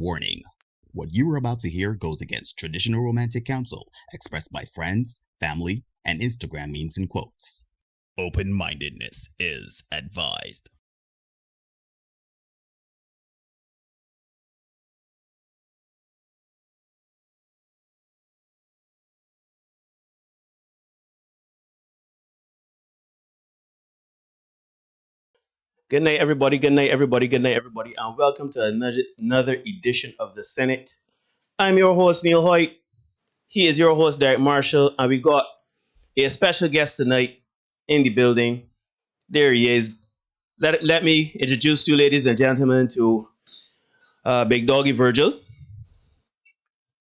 Warning: what you are about to hear goes against traditional romantic counsel expressed by friends, family, and Instagram memes and quotes. Open-mindedness is advised. Good night, everybody. Good night, everybody. Good night, everybody. And welcome to another edition of the Senate. I'm your host, Neil Hoyt. He is your host, Derek Marshall. And we got a special guest tonight in the building. There he is. Let me introduce you, ladies and gentlemen, to Big Doggy Virgil.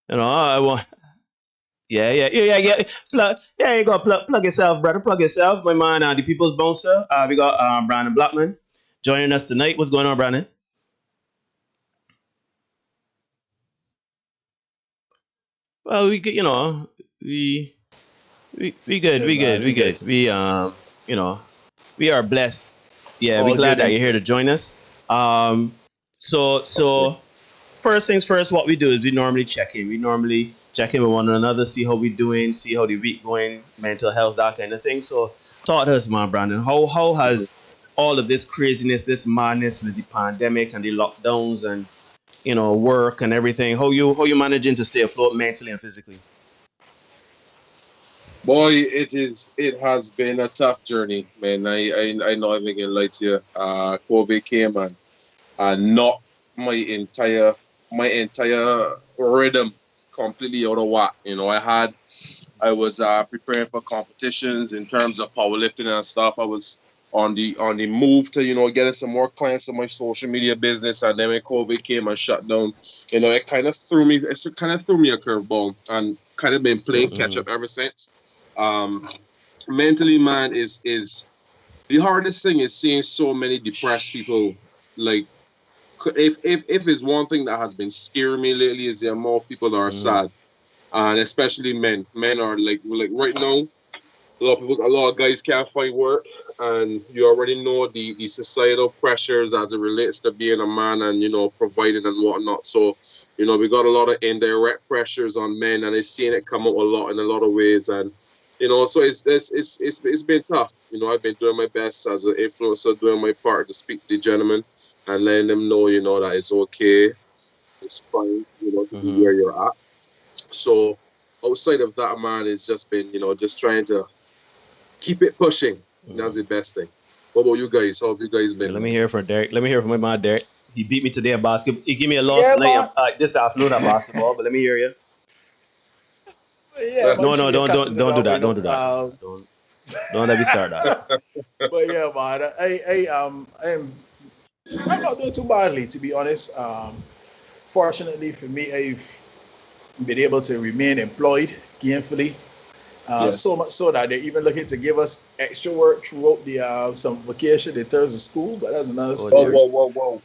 I want. Yeah. You go plug yourself, brother. Plug yourself. My man, the People's Bouncer. We got Brandon Blackman joining us tonight. What's going on, Brandon? Well, we we good, Good we good, man, we we good. good. You know, we are blessed. Yeah, we All glad good that and you're here to join us. Um, okay. so first things first, what we do is we normally check in. We normally check in with one another, see how we doing, see how the week going, mental health, that kind of thing. So talk to us, man, Brandon. How has all of this craziness, this madness with the pandemic and the lockdowns and work and everything, how you managing to stay afloat mentally and physically? Boy, it has been a tough journey, man. I know I'm gonna lie to you. COVID came and knocked my entire my entire rhythm completely out of whack. I was preparing for competitions in terms of powerlifting and stuff. I was on the move to getting some more clients to my social media business, and then when COVID came and shut down, it kind of threw me a curveball, and kind of been playing catch Mm-hmm. up ever since. Um, Mentally, man, is the hardest thing is seeing so many depressed people. Like, if it's one thing that has been scaring me lately, is the amount of people that are Mm-hmm. sad, and especially men. Men are like right now, a lot of guys can't find work, and you already know the societal pressures as it relates to being a man and providing and whatnot. So we got a lot of indirect pressures on men, and I've seen it come up a lot in a lot of ways, and so it's been tough. I've been doing my best as an influencer, doing my part to speak to the gentleman and letting them know that it's okay, it's fine, to be Mm-hmm. where you're at. So outside of that, man, it's just been just trying to keep it pushing. That's the best thing. What about you guys? How have you guys Yeah, been, let me man? hear from Derek. Let me hear from my man Derek. He beat me today at basketball. He gave me a loss yeah, tonight, man. this afternoon at basketball. But let me hear you. Yeah, man. No, Should no, get don't customers don't do that way, that. you know. Don't do that. Don't let me start that. But yeah, man. I'm not doing too badly, to be honest. Fortunately for me, I've been able to remain employed gainfully. So Yes. much so that they're even looking to give us extra work throughout the some vacation in terms of school, but that's another Oh Oh, dear. story. whoa, whoa,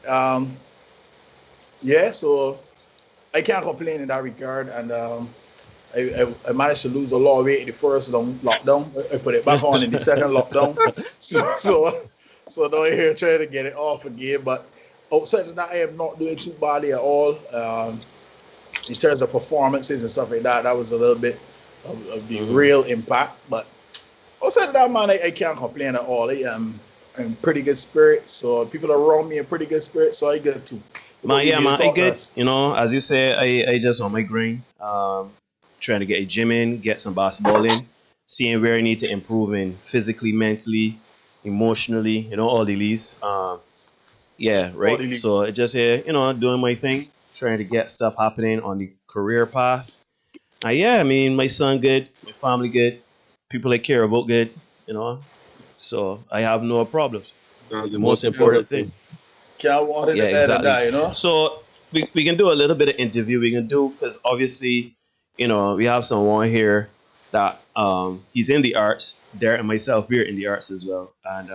whoa. Um, yeah, so I can't complain in that regard, and I managed to lose a lot of weight in the first lockdown. I put it back on in the second lockdown. So now I'm here trying to get it off again. But outside of that, I am not doing too badly at all. In terms of performances and stuff like that, that was a little bit of the Hmm. real impact. But outside of that, man, I can't complain at all. I'm in pretty good spirits. So people around me in pretty good spirits. So I good too. What about Man, you, yeah, Neil? man, I Talk to good. us. As you say, I just on my grind. Trying to get a gym in, get some basketball in, seeing where I need to improve in physically, mentally, emotionally. All the least. Yeah, All right. the So least. I just here, doing my thing, trying to get stuff happening on the career path. Yeah, I mean, my son good, my family good, people I care about good, you know. So I have no problems. That's The the most most Yeah. important important thing. thing. Can't want Yeah, it better than exactly. that, you know? So we can do a little bit of interview. We can do because obviously, we have someone here that he's in the arts. Derek and myself, we're in the arts as well. And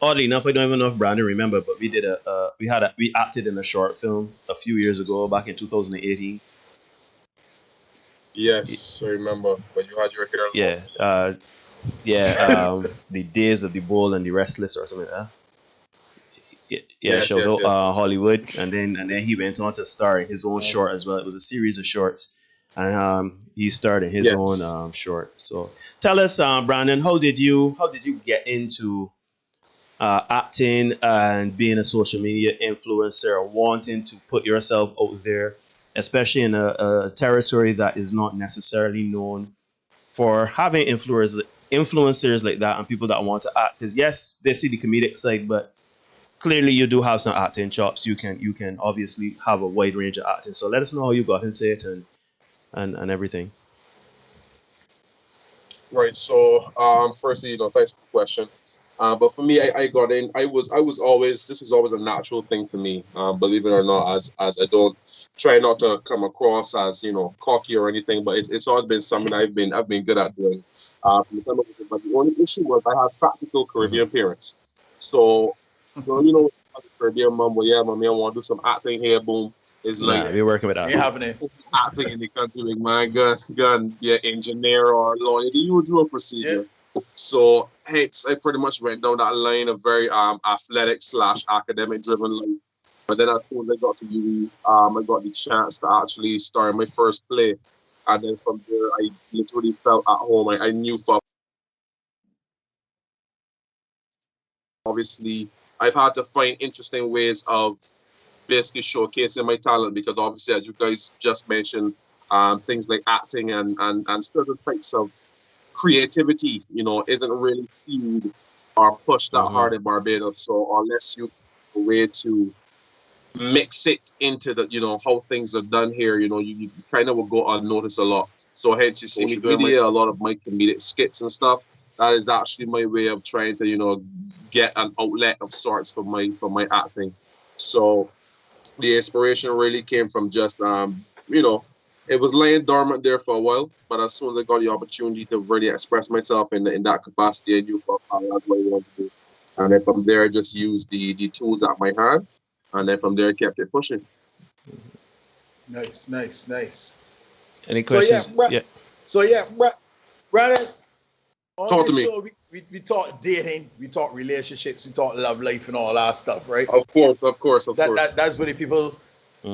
oddly enough, I don't even know if Brandon remember, but we acted in a short film a few years ago, back in 2018. Yes, I remember when you had your hair long. Yeah, yeah. The Days of the Bold and the Restless or something like that. Yeah, Yeah, Yes, shout yes, out yes. Hollywood, and then he went on to star in his own short as well. It was a series of shorts, and he starred in his own Yes. short. So tell us, Brandon, how did you get into acting and being a social media influencer, wanting to put yourself out there, especially in a territory that is not necessarily known for having influencers like that and people that want to act? Because yes, they see the comedic side, but clearly you do have some acting chops. You can obviously have a wide range of acting. So let us know how you got into it and everything. Right. So, firstly, thanks for the question. But for me, I got in. I was always, this was always a natural thing for me. Believe it or not, as I don't try not to come across as cocky or anything, but it's always been something I've been good at doing. From the time I was, but the only issue was I had practical Hmm. Caribbean parents. So, as a Caribbean mom, well, yeah, mommy, I want to do some acting here. Boom. It's like Nah, Yeah, we're working with that. ain't happening. acting in the country, like my gun, be an engineer or a lawyer, the usual Yeah, procedure. So hence I pretty much went down that line of very athletic slash academic driven life. But then as soon as I got to uni, I got the chance to actually start my first play. And then from there I literally felt at home. I knew for obviously I've had to find interesting ways of basically showcasing my talent because obviously as you guys just mentioned, things like acting and certain types of creativity, isn't really feed or pushed that Hmm. hard in Barbados. So unless you find a way to mix it into how things are done here, you kind of will go unnoticed a lot. So hence you see me Social doing media. a lot of my comedic skits and stuff. That is actually my way of trying to, get an outlet of sorts for my acting. So the inspiration really came from just it was laying dormant there for a while, but as soon as I got the opportunity to really express myself in that capacity, I knew that's what I wanted to do. And then from there I just used the tools at my hand, and then from there I kept it pushing. nice, nice, nice. Any So yeah, questions? Bra- Yeah. so yeah, Brandon. On Talk to this me. show, we talk dating, we talk relationships, we talk love life and all that stuff, right? Of course, of course, of That course. that that's what the people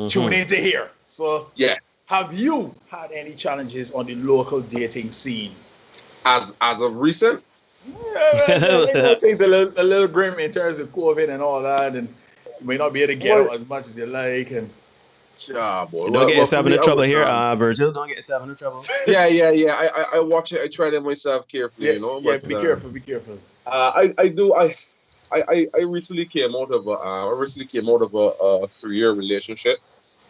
tune Hmm. in to hear. So, Yeah. have you had any challenges on the local dating scene? As of recent, I know things a little grim in terms of COVID and all that, and you may not be able to get boy, out as much as you like. And boy. Don't get Well, for yourself me, into I trouble would here, Virgil. Don't get yourself into trouble. yeah, yeah, yeah. I watch it. I try it myself carefully, yeah, yeah, but be careful, be careful. I do. I recently came out of a 3 year relationship.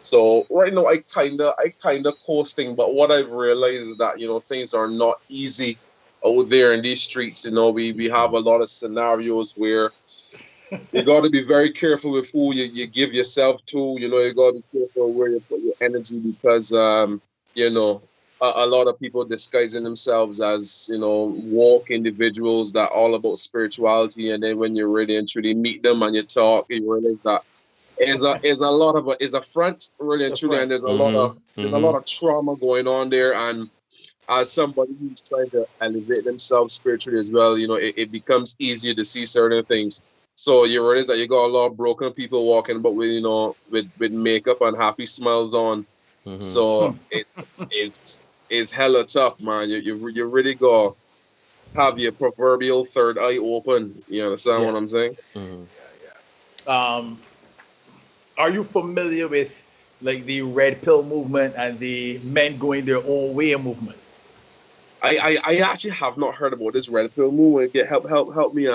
So right now I kinda coasting, but what I've realized is that things are not easy out there in these streets. We have a lot of scenarios where you got to be very careful with who you give yourself to. You got to be careful where you put your energy because you know a lot of people disguising themselves as walk individuals that all about spirituality, and then when you really and truly meet them and you talk, you realize that is a lot of is a front really and The truly, and front. Hmm. there's a Hmm. lot of trauma going on there, and as somebody who's trying to elevate themselves spiritually as well, it becomes easier to see certain things. So you realize that you got a lot of broken people walking, but with makeup and happy smiles on. Hmm. So it's hella tough, man. You really got to have your proverbial third eye open. You understand Yeah, what I'm saying? Hmm. yeah, yeah. Are you familiar with like the red pill movement and the men going their own way movement? I actually have not heard about this red pill movement. Get help me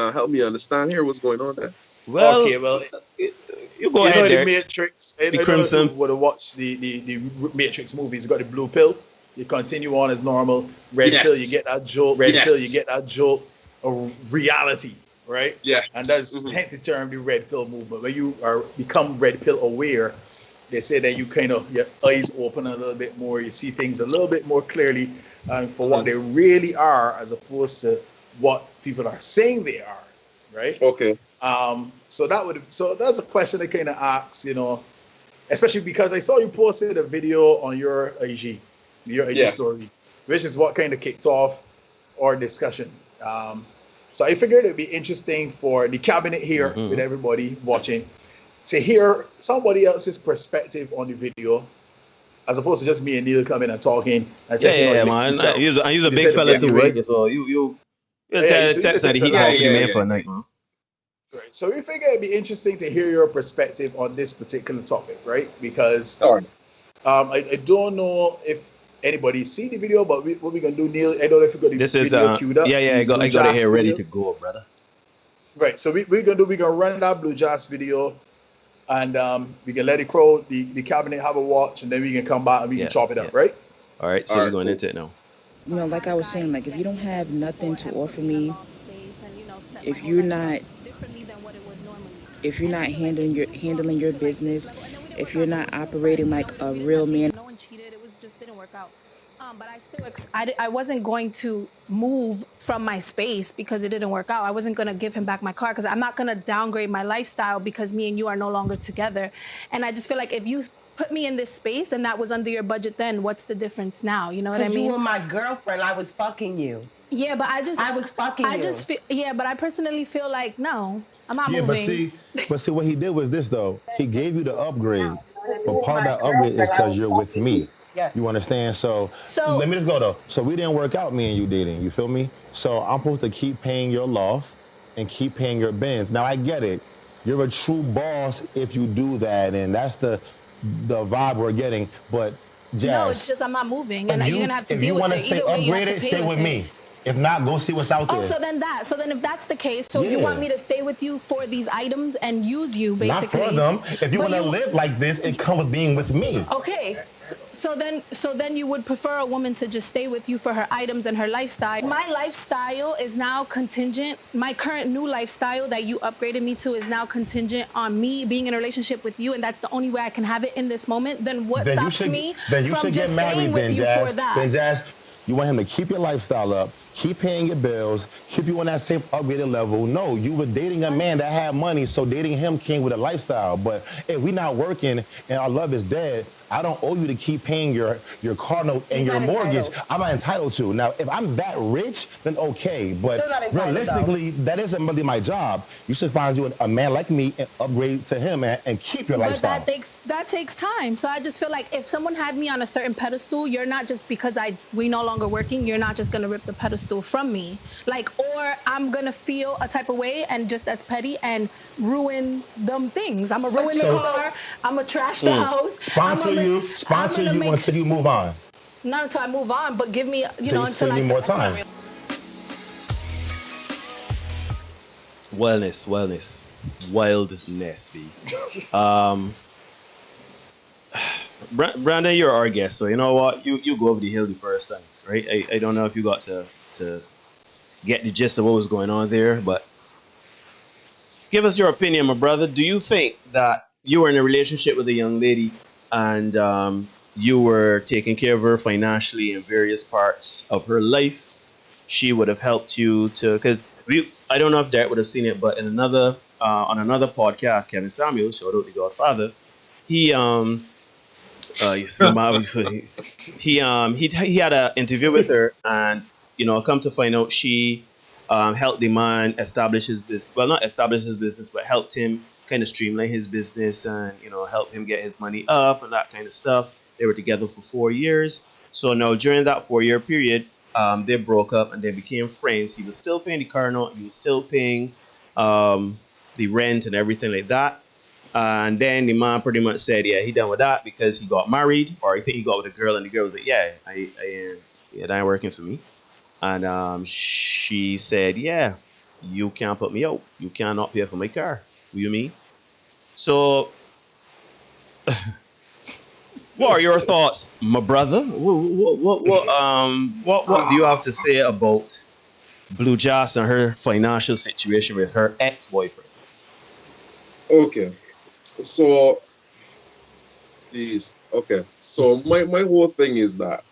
understand here what's going on there. Well, Okay, well, you go you know ahead the there. Matrix. The I don't know if you Crimson. would have watched the Matrix movies. You got the blue pill. You continue on as normal. Red pill, you Yes, get that jolt. Red pill, you yes, get that jolt of reality, right? And yes. that's hence the term the red pill movement. When you are become red pill aware, they say that you kind of your eyes open a little bit more. You see things a little bit more clearly for what Hmm. they really are, as opposed to what people are saying they are, right? Okay. So that's a question I kind of ask, especially because I saw you posted a video on your IG Yes. story, which is what kind of kicked off our discussion. So I figured it'd be interesting for the cabinet here with Hmm. everybody watching to hear somebody else's perspective on the video, as opposed to just me and Neil coming and talking and taking our licks man. myself. He's a We big decided to fella bring too, you right? in. So you Yeah, so you text that listen the to heat that. off of the man yeah. for a night, man. Right. So we figure it'd be interesting to hear your perspective on this particular topic, right? Because All right. I don't know if anybody see the video, but what we're gonna do, Neil, I don't know if you got the This is video queued up, I the Blue got it Jazz here ready video. to go, brother. Right. So we're gonna run that Blue Jazz video, and we can let the crowd, the cabinet have a watch, and then we can come back and we can chop it up, right? All right, so All we're right. going Cool. into it now. You know, like I was saying, like if you don't have nothing to offer me, if you're not handling your business, if you're not operating like a real man. No one cheated. It was just didn't work out. But I still, I wasn't going to move from my space because it didn't work out. I wasn't going to give him back my car because I'm not going to downgrade my lifestyle because me and you are no longer together. And I just feel like if you put me in this space and that was under your budget, then what's the difference now? You know what I mean? You were my girlfriend. I was fucking you. Yeah, but I was fucking you. I just feel, yeah, but I personally feel like, no, I'm not moving. But see, what he did was this though. He gave you the upgrade, but part of that upgrade is because you're with me. Yes. You understand? So let me just go though. So we didn't work out, me and you dating. You feel me? So I'm supposed to keep paying your loft and keep paying your bins. Now I get it. You're a true boss if you do that, and that's the vibe we're getting. But Jazz, no, it's just I'm not moving, and you're gonna have to deal with it. Either way, you have to pay stay with me. If not, go see what's out there. Oh, so then if that's the case, so you want me to stay with you for these items and use you basically? Not for them. If you want to live like this, it comes with being with me. Okay. So then you would prefer a woman to just stay with you for her items and her lifestyle. My lifestyle is now contingent. My current new lifestyle that you upgraded me to is now contingent on me being in a relationship with you, and that's the only way I can have it in this moment. Then what stops me from just staying with you for that? Then Jazz, you want him to keep your lifestyle up, keep paying your bills, keep you on that same upgraded level. No, you were dating a man that had money, so dating him came with a lifestyle. But if we not working and our love is dead, I don't owe you to keep paying your car note and your mortgage. I'm not entitled to. Now, if I'm that rich, then okay. But realistically, that isn't really my job. You should find you a man like me and upgrade to him and keep your lifestyle. But that takes time. So I just feel like if someone had me on a certain pedestal, you're not just because we no longer working, you're not just gonna rip the pedestal from me. Like, or I'm gonna feel a type of way and just as petty and ruin them things. I'm gonna ruin the car. I'm gonna trash the house. Sponsor you until you move on. Not until I move on, but give me, until I more time. Wildness, B. Brandon, you're our guest, so you know what? You go over the hill the first time, right? I don't know if you got to get the gist of what was going on there, but give us your opinion, my brother. Do you think that you were in a relationship with a young lady and you were taking care of her financially in various parts of her life? She would have helped you to, because I don't know if Derek would have seen it, but in another on another podcast, Kevin Samuel, shout out to Godfather, he had an interview with her, and come to find out she helped the man establish his business. Well, not establish his business, but helped him kind of streamline his business and help him get his money up and that kind of stuff. They were together for 4 years. So now during that 4-year period, they broke up and they became friends. He was still paying the car note. He was still paying the rent and everything like that. And then the man pretty much said, yeah, he done with that because he got married, or I think he got with a girl, and the girl was like, yeah, that ain't working for me. And she said, yeah, you can't put me out. You cannot pay for my car. What do you mean? So, what are your thoughts, my brother? What do you have to say about Blue Jazz and her financial situation with her ex-boyfriend? Okay. So, okay. So my whole thing is that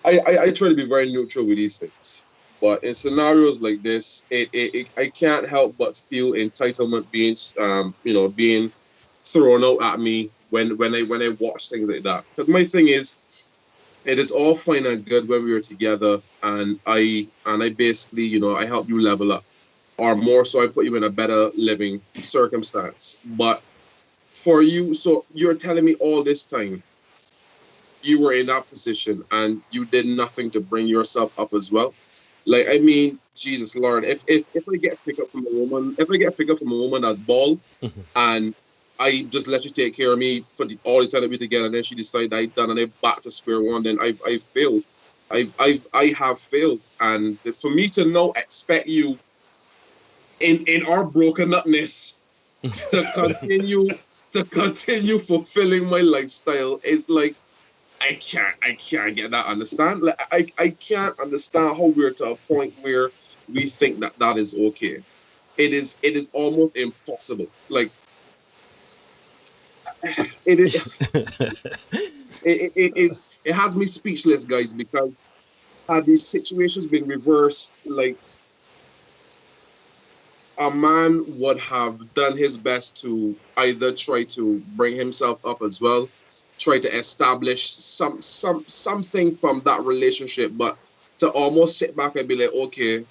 I try to be very neutral with these things, but in scenarios like this, I can't help but feel entitlement being thrown out at me when I watch things like that. Because my thing is, it is all fine and good when we were together, and I basically I help you level up. or more so, I put you in a better living circumstance. But for you, so you're telling me all this time you were in that position and you did nothing to bring yourself up as well. Like, I mean, Jesus Lord, if I get picked up from a woman, if I get picked up from a woman that's bald and I just let you take care of me for all the time that we together, and then she decides I done and I back to square one, then I failed. I have failed. And for me to now expect you in our broken upness to continue fulfilling my lifestyle, it's like I can't get that understand. Like I can't understand how we're to a point where we think that that is okay. It is almost impossible. Like it is it has me speechless, guys, because had these situations been reversed, like a man would have done his best to either try to bring himself up as well, try to establish something from that relationship, but to almost sit back and be like, okay,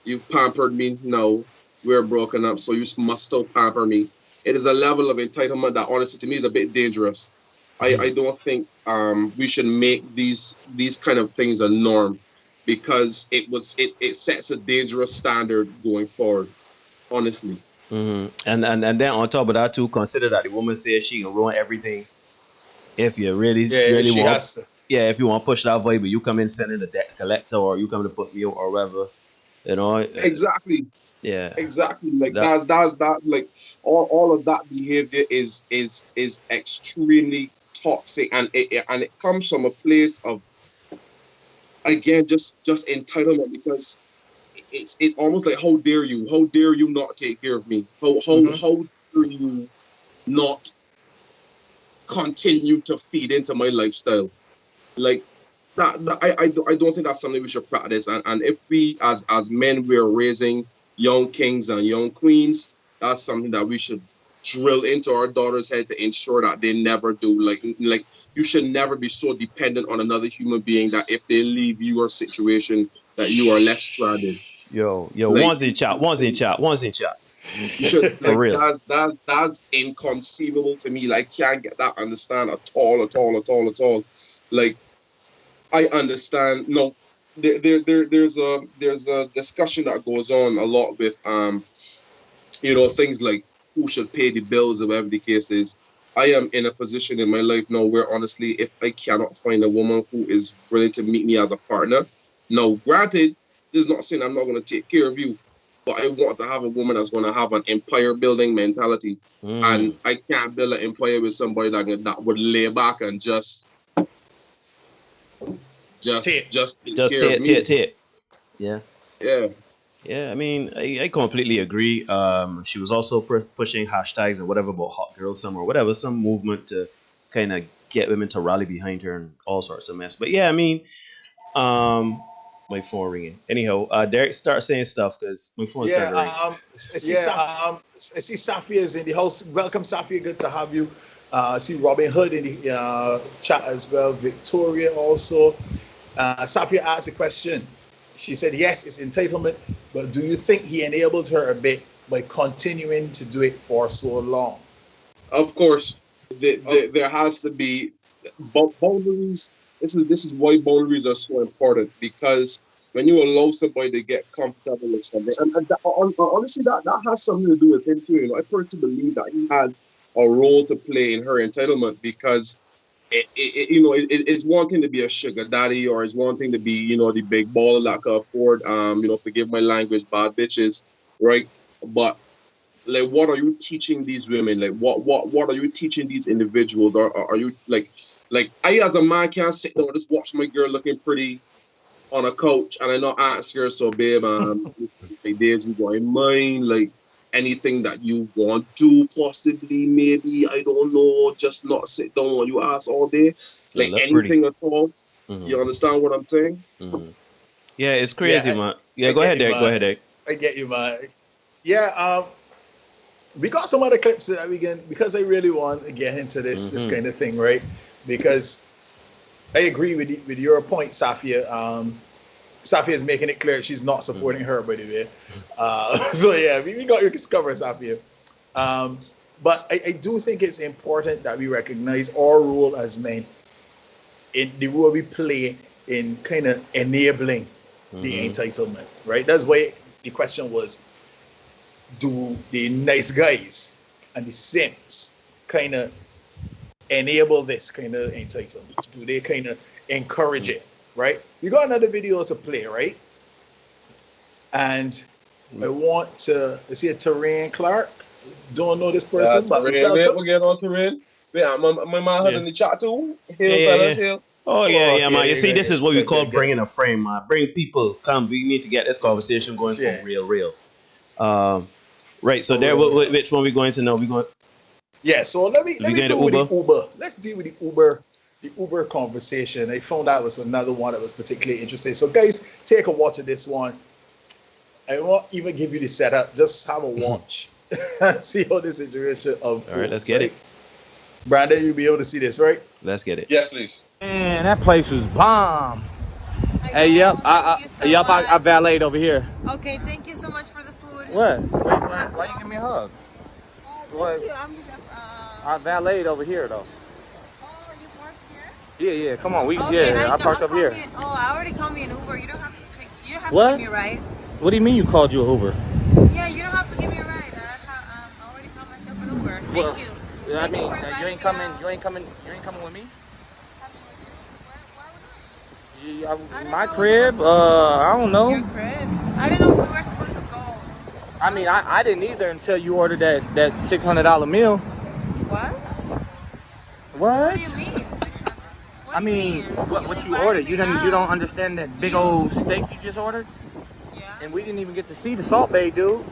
you've pampered me, no, we're broken up, so you must still pamper me. It is a level of entitlement that honestly to me is a bit dangerous. I don't think we should make these kind of things a norm because it sets a dangerous standard going forward, honestly. And then on top of that too, consider that the woman says she can ruin everything if you really Yeah, really she want. has to. Yeah, if you want to push that vibe, but you come in sending the debt collector, or you come to put me out or whatever, you know. Exactly, Yeah, exactly. Like that. that's that. Like all of that behavior is extremely toxic, and it comes from a place of, again, just entitlement, because it's almost like, how dare you not take care of me, Hmm. how dare you not continue to feed into my lifestyle. Like I don't think that's something we should practice. And if we as men we're raising young kings and young queens, that's something that we should drill into our daughters' head to ensure that they never do. Like you should never be so dependent on another human being that if they leave your situation that you are left stranded. Yo, Like one's in chat, one's in chat, one's in chat. you should, For like, real. that's inconceivable to me. Like, can't get that understand at all, at all, at all, at all. Like, I understand. No, there's a discussion that goes on a lot with things like who should pay the bills or whatever the case is. I am in a position in my life now where honestly, if I cannot find a woman who is willing to meet me as a partner, now granted, this is not saying I'm not going to take care of you, but I want to have a woman that's going to have an empire building mentality, and I can't build an empire with somebody that would lay back and Tape. just take Just care of tear, me. tear, tear. Yeah. Yeah. Yeah, I mean, I completely agree. She was also pushing hashtags and whatever about hot girl summer or whatever, some movement to kind of get women to rally behind her and all sorts of mess. But yeah, I mean, um, my phone ringing. Anyhow, Derek, start saying stuff because my phone's Yeah, starting to ring. I see Safia is in the house. Welcome, Safia. Good to have you. I see Robin Hood in the chat as well. Victoria also. Safia asked a question. She said, yes, it's entitlement, but do you think he enabled her a bit by continuing to do it for so long? Of course, there has to be boundaries. This is why boundaries are so important, because when you allow somebody to get comfortable with something, and honestly, that has something to do with him too. I personally believe that he had a role to play in her entitlement, because it's one thing to be a sugar daddy, or it's one thing to be the big baller that could afford forgive my language, bad bitches, right? But like, what are you teaching these women? Like, what are you teaching these individuals? Are you like I as a man can't sit there and just watch my girl looking pretty on a couch and I not ask her, so babe, like, there's you going mine, like anything that you want to possibly, maybe, I don't know, just not sit down on you ask all day, I like look pretty. anything at all. You understand what I'm saying? Hmm. Yeah, it's Yeah, crazy, man. I Yeah, go get ahead, you, Derek. Go man. ahead, Derek. I get you, man. Yeah, we got some other clips that we can, because I really want to get into this kind of thing, right? Because I agree with your point, Safia. Safia is making it clear she's not supporting her, by the way. So yeah, we got you covered, Safia. But I do think it's important that we recognize our role as men in the role we play in kind of enabling the entitlement, right? That's why the question was, do the nice guys and the simps kind of enable this kind of entitlement? Do they kind of encourage it, right? We got another video to play, right? And I want to see a Terrain Clark. Don't know this person, but we'll get on Terrain. Yeah, my man had in the chat too. Hill. Oh yeah, man. You see, this is what we call good. bringing a frame, man. Bring people, come. We need to get this conversation going for real. Right. So which one we going to know? We going? Yeah. So let me deal with the Uber. Let's deal with the Uber conversation. I found out was another one that was particularly interesting. So guys, take a watch of this one. I won't even give you the setup. Just have a watch and see how this situation unfolds. All right, let's get it. Brandon, you'll be able to see this, right? Let's get it. Yes, please. Man, that place was bomb. Hey, yep, I valeted over here. Okay, thank you so much for the food. What? Why you give me a hug? Thank you. I'm just. I valeted over here though. Oh, you parked here? Yeah. Come on, I parked up here. I already called me an Uber. You don't have to. You don't have What? to give me a ride. What do you mean you called you an Uber? Yeah, you don't have to give me a ride. I already called myself an Uber. Thank you. I mean, you ain't coming with me? My crib? I don't know. Your crib? I didn't know we were supposed to go. I mean, I didn't either until you ordered that $600 meal. What? What? What do you mean? I mean, what you ordered? You don't understand that big old steak you just ordered? Yeah. And we didn't even get to see the Salt Bay, dude.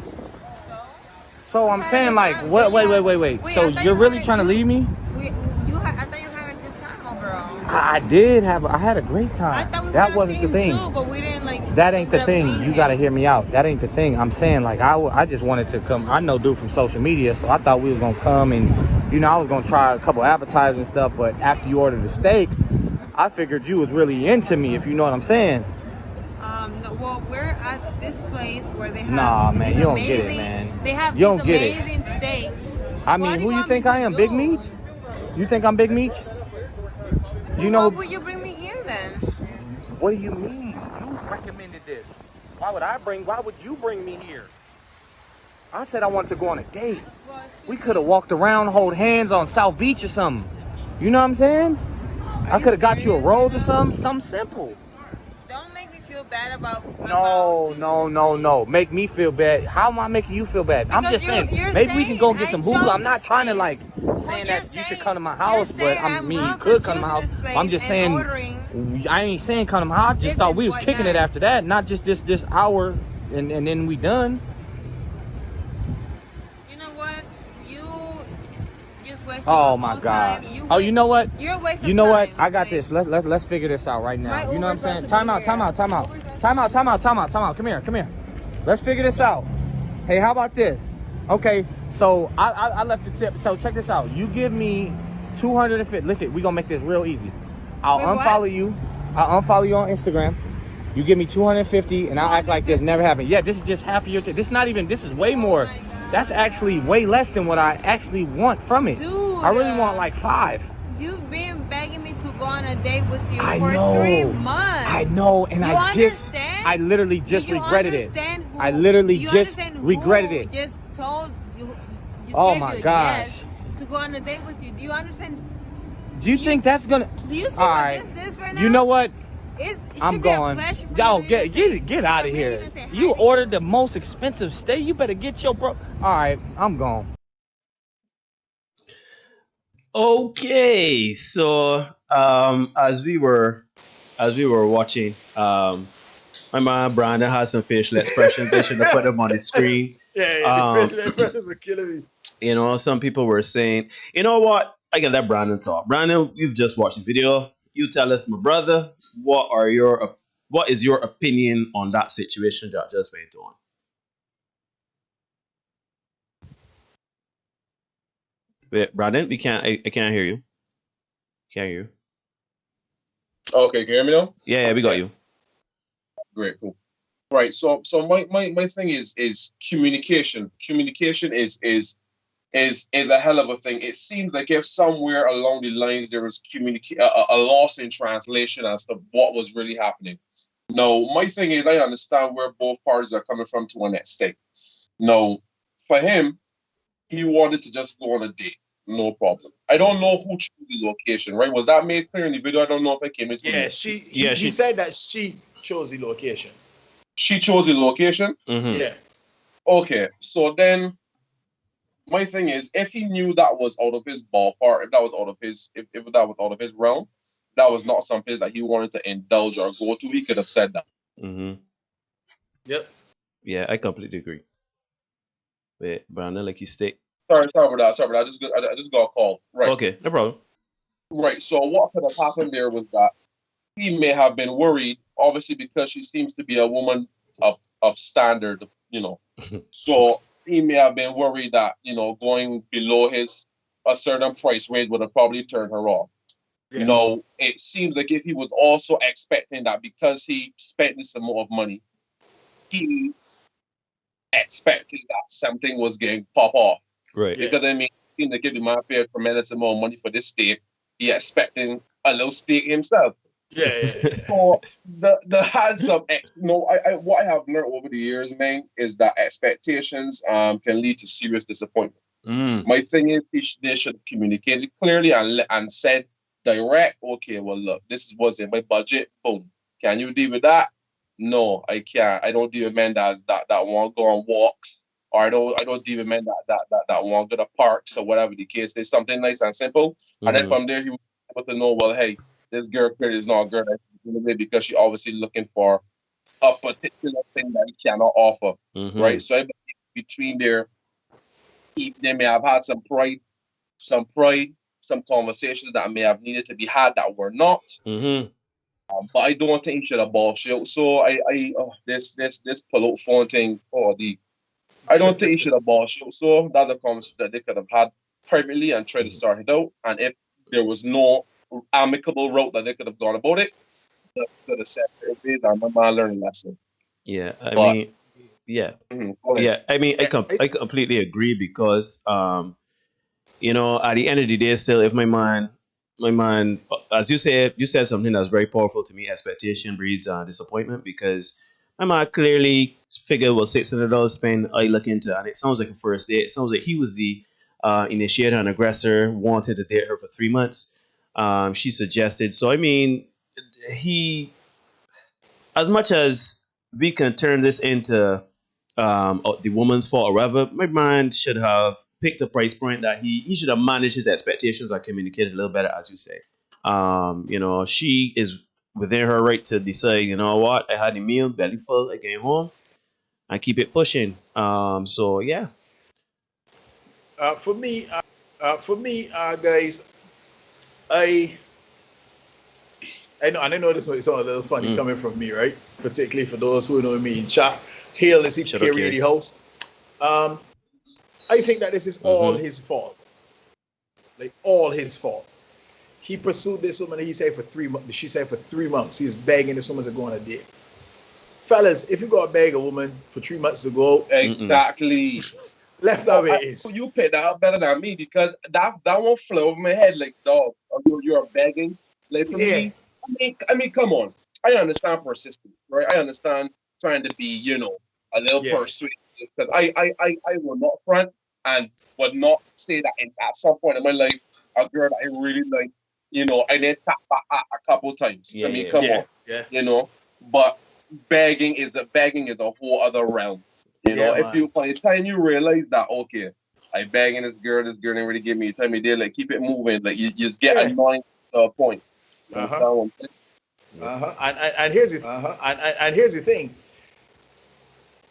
So I'm saying, like, what? Wait. So you're really trying to leave me? I thought you had a good time overall. I had a great time. I thought we that wasn't the thing. Too, but we didn't like. That ain't the thing. You gotta hear me out. That ain't the thing. I'm saying, like, I just wanted to come. I know dude from social media, so I thought we was gonna come and, I was gonna try a couple appetizers and stuff. But after you ordered the steak, I figured you was really into me, if you know what I'm saying. Well, we're at this place where they have. Nah, man, you don't get it, man. They have these amazing steaks. I mean, who you think I am, Big Meat? You think I'm Big Meat? Why would you bring me here then? What do you mean? You recommended this. Why would you bring me here? I said I wanted to go on a date. We could have walked around, hold hands on South Beach or something. You know what I'm saying? I could have got you a rose or something simple. Don't make me feel bad about. No. Make me feel bad. How am I making you feel bad? Because I'm just saying, maybe we can go get some hookah. I'm not trying to like saying that you should come to my house, but you could come to my house. I'm just saying, I ain't saying come to my house. I just thought we was kicking it after that, not just this hour and then we done. You know what? You just wasted. Oh my God. You know what? You're wasting. You know what? I got this. Let's figure this out right now. You know what I'm saying? Time out. Come here. Let's figure this out. Hey, how about this? Okay, so I left the tip. So check this out. You give me 250. Look it. We gonna make this real easy. I'll unfollow you. I'll unfollow you on Instagram. You give me 250, and I'll act like this never happened. Yeah, this is just half of your. This not even. This is way more. That's actually way less than what I actually want from it. Dude, I really want like 5. You've been begging me to go on a date with you for 3 months. I know, and I literally just regretted it. I literally just regretted it. Just told you. Oh my gosh. Yes to go on a date with you. Do you understand? Do you think that's gonna? Do you see what this is right now? You know what? I'm going. Yo, get out of here. You ordered the most expensive steak. You better get your bro. All right, I'm gone. Okay, so as we were watching, my man Brandon has some facial expressions. I should have put them on the screen. Yeah, the facial expressions are killing me. Some people were saying, you know what? I can let Brandon talk. Brandon, you've just watched the video. You tell us, my brother, what is your opinion on that situation that just went on? Wait, Brandon, I can't hear you. Can't hear you. Okay, can you hear me now? Yeah, we got you. Great, cool. Right. So my thing is communication. Communication is a hell of a thing. It seems like if somewhere along the lines there was a loss in translation as to what was really happening. No, my thing is I understand where both parties are coming from to an extent. No, for him, he wanted to just go on a date. No problem. I don't know who chose the location, right? Was that made clear in the video? I don't know if I came into Yeah, it. he said that she chose the location. She chose the location? Mm-hmm. Yeah. Okay. So then my thing is, if he knew that was out of his ballpark, if that was out of his, if that was out of his realm, that was not something that he wanted to indulge or go to, he could have said that. Mm-hmm. Yep. Yeah, I completely agree. Wait, Brandon, like you stick. Sorry about that. Sorry about that. I just got a call. Right. Okay, no problem. Right. So what could have happened there was that he may have been worried, obviously, because she seems to be a woman of standard, you know. So he may have been worried that, you know, going below a certain price range would have probably turned her off. Yeah. You know, it seems like if he was also expecting that because he spent this amount of money, he expected that something was going to pop off. Right. Because I mean, it seems like if the man paid a tremendous amount of money for this steak, he expecting a little steak himself. Yeah. So the has some what I have learned over the years, man, is that expectations can lead to serious disappointment. My thing is they should communicate it clearly and said direct, okay, well look, this was in my budget. Boom. Can you deal with that? No, I can't. I don't deal with men that want to go on walks, or I don't deal with men that want to go to parks or whatever the case. There's something nice and simple. And then from there he was able to know, well, hey, this girl clearly is not a girl that's because she's obviously looking for a particular thing that he cannot offer. Right? So I believe between there, they may have had some pride, some conversations that may have needed to be had that were not. But I don't think he should have bullshit. So this pull out phone thing I don't think he should have bullshit. So that's a conversation that they could have had privately and tried to start it out. And if there was no amicable route that they could have gone about it, they could have said it and my man learned a lesson. Yeah, I mean, yeah. Yeah, I mean, I completely agree because, you know, at the end of the day, still, if my man, as you said something that's very powerful to me. Expectation breeds disappointment because my man clearly figured, well, $600 spent. I look into, and it sounds like a first date. It sounds like he was the initiator and aggressor, wanted to date her for 3 months. She suggested. So I mean, as much as we can turn this into the woman's fault or whatever, my man should have picked a price point that he should have managed his expectations or communicated a little better, as you say. You know, she is within her right to decide, you know what, I had a meal, belly full, I came home, and keep it pushing. So yeah. For me, guys, I know, and I know this might sound a little funny coming from me, right? Particularly for those who know me in chat. Hail is here in the house. I think that this is all his fault. Like all his fault. He pursued this woman. He said for 3 months. She said for 3 months. He's begging this woman to go on a date. Fellas, if you go beg a woman for 3 months to go, exactly. Left that way is. You picked that up better than me because that won't flow over my head like dog. You're begging. Like for me, I mean, come on. I understand persistence, right? I understand trying to be, you know, a little persuasive because I will not front and would not say that at some point in my life, a girl that I really like, you know, I did tap back a couple times. I mean, come on, you know. But begging is a whole other realm. You know, if you by the time you realize that, okay, I begging this girl didn't really give me time, they like keep it moving, like you just get annoying to a point. And here's the thing.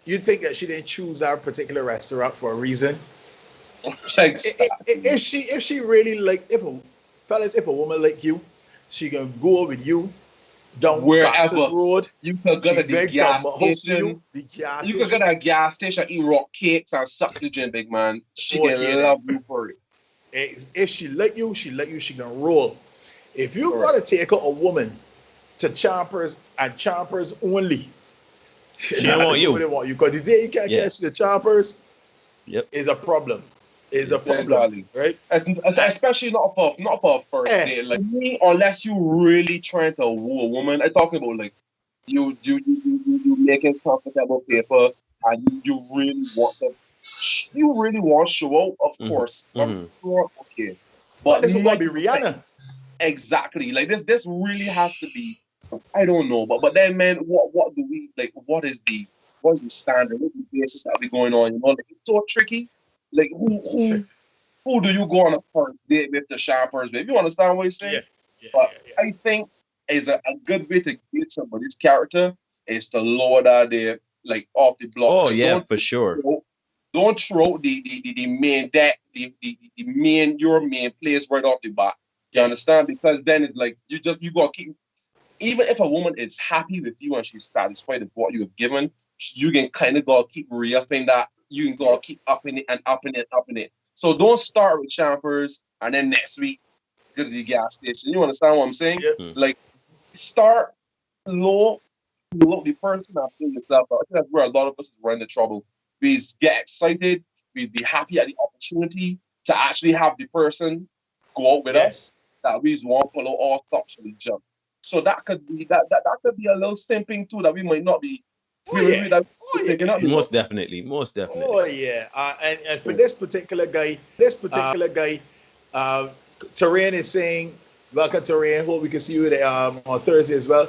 You'd think that she didn't choose our particular restaurant for a reason. If she really like, if a woman like you, she can go with you down Baxter's Road. You could go to the gas station. You could go to a gas station, eat rock cakes and suck the gin, big man. She can love you for it. If she let you, she can roll. If you gotta take a woman to Chompers and Chompers only, She don't want you. Somebody want you. Because the day you can't catch the choppers is a problem. Is a problem, Exactly. right? Especially not for a first date. Like me, unless you really trying to woo a woman. I'm talking about like you making comfortable paper and you really want them. You really want to show out, of course. I'm sure, okay. But this will gotta be Rihanna. Exactly. Like this really has to be. I don't know, but then man, what do we like? What is the standard? What is the basis that be going on? You know, like, it's so tricky. Like who do you go on a first date with the shoppers with? You understand what I'm saying? But I think is a good way to get somebody's character is to lower that there like off the block. Oh like, yeah, for sure. Don't throw the main the main your main place right off the bat. You understand? Because then it's like you gotta keep, even if a woman is happy with you and she's satisfied with what you have given, you can kind of gotta keep re-upping that. You can gotta keep upping it and upping it, upping it. So don't start with champers and then next week go to the gas station. You understand what I'm saying? Like start low, low the person and build yourself up. I think that's where a lot of us run into trouble. We get excited, we be happy at the opportunity to actually have the person go out with us that we just want to follow all stops and jump. So that could be that could be a little simping too that we might not be picking up. Most definitely. Oh yeah, and for this particular guy, Terrain is saying, welcome Terrain. Hope we can see you on Thursday as well.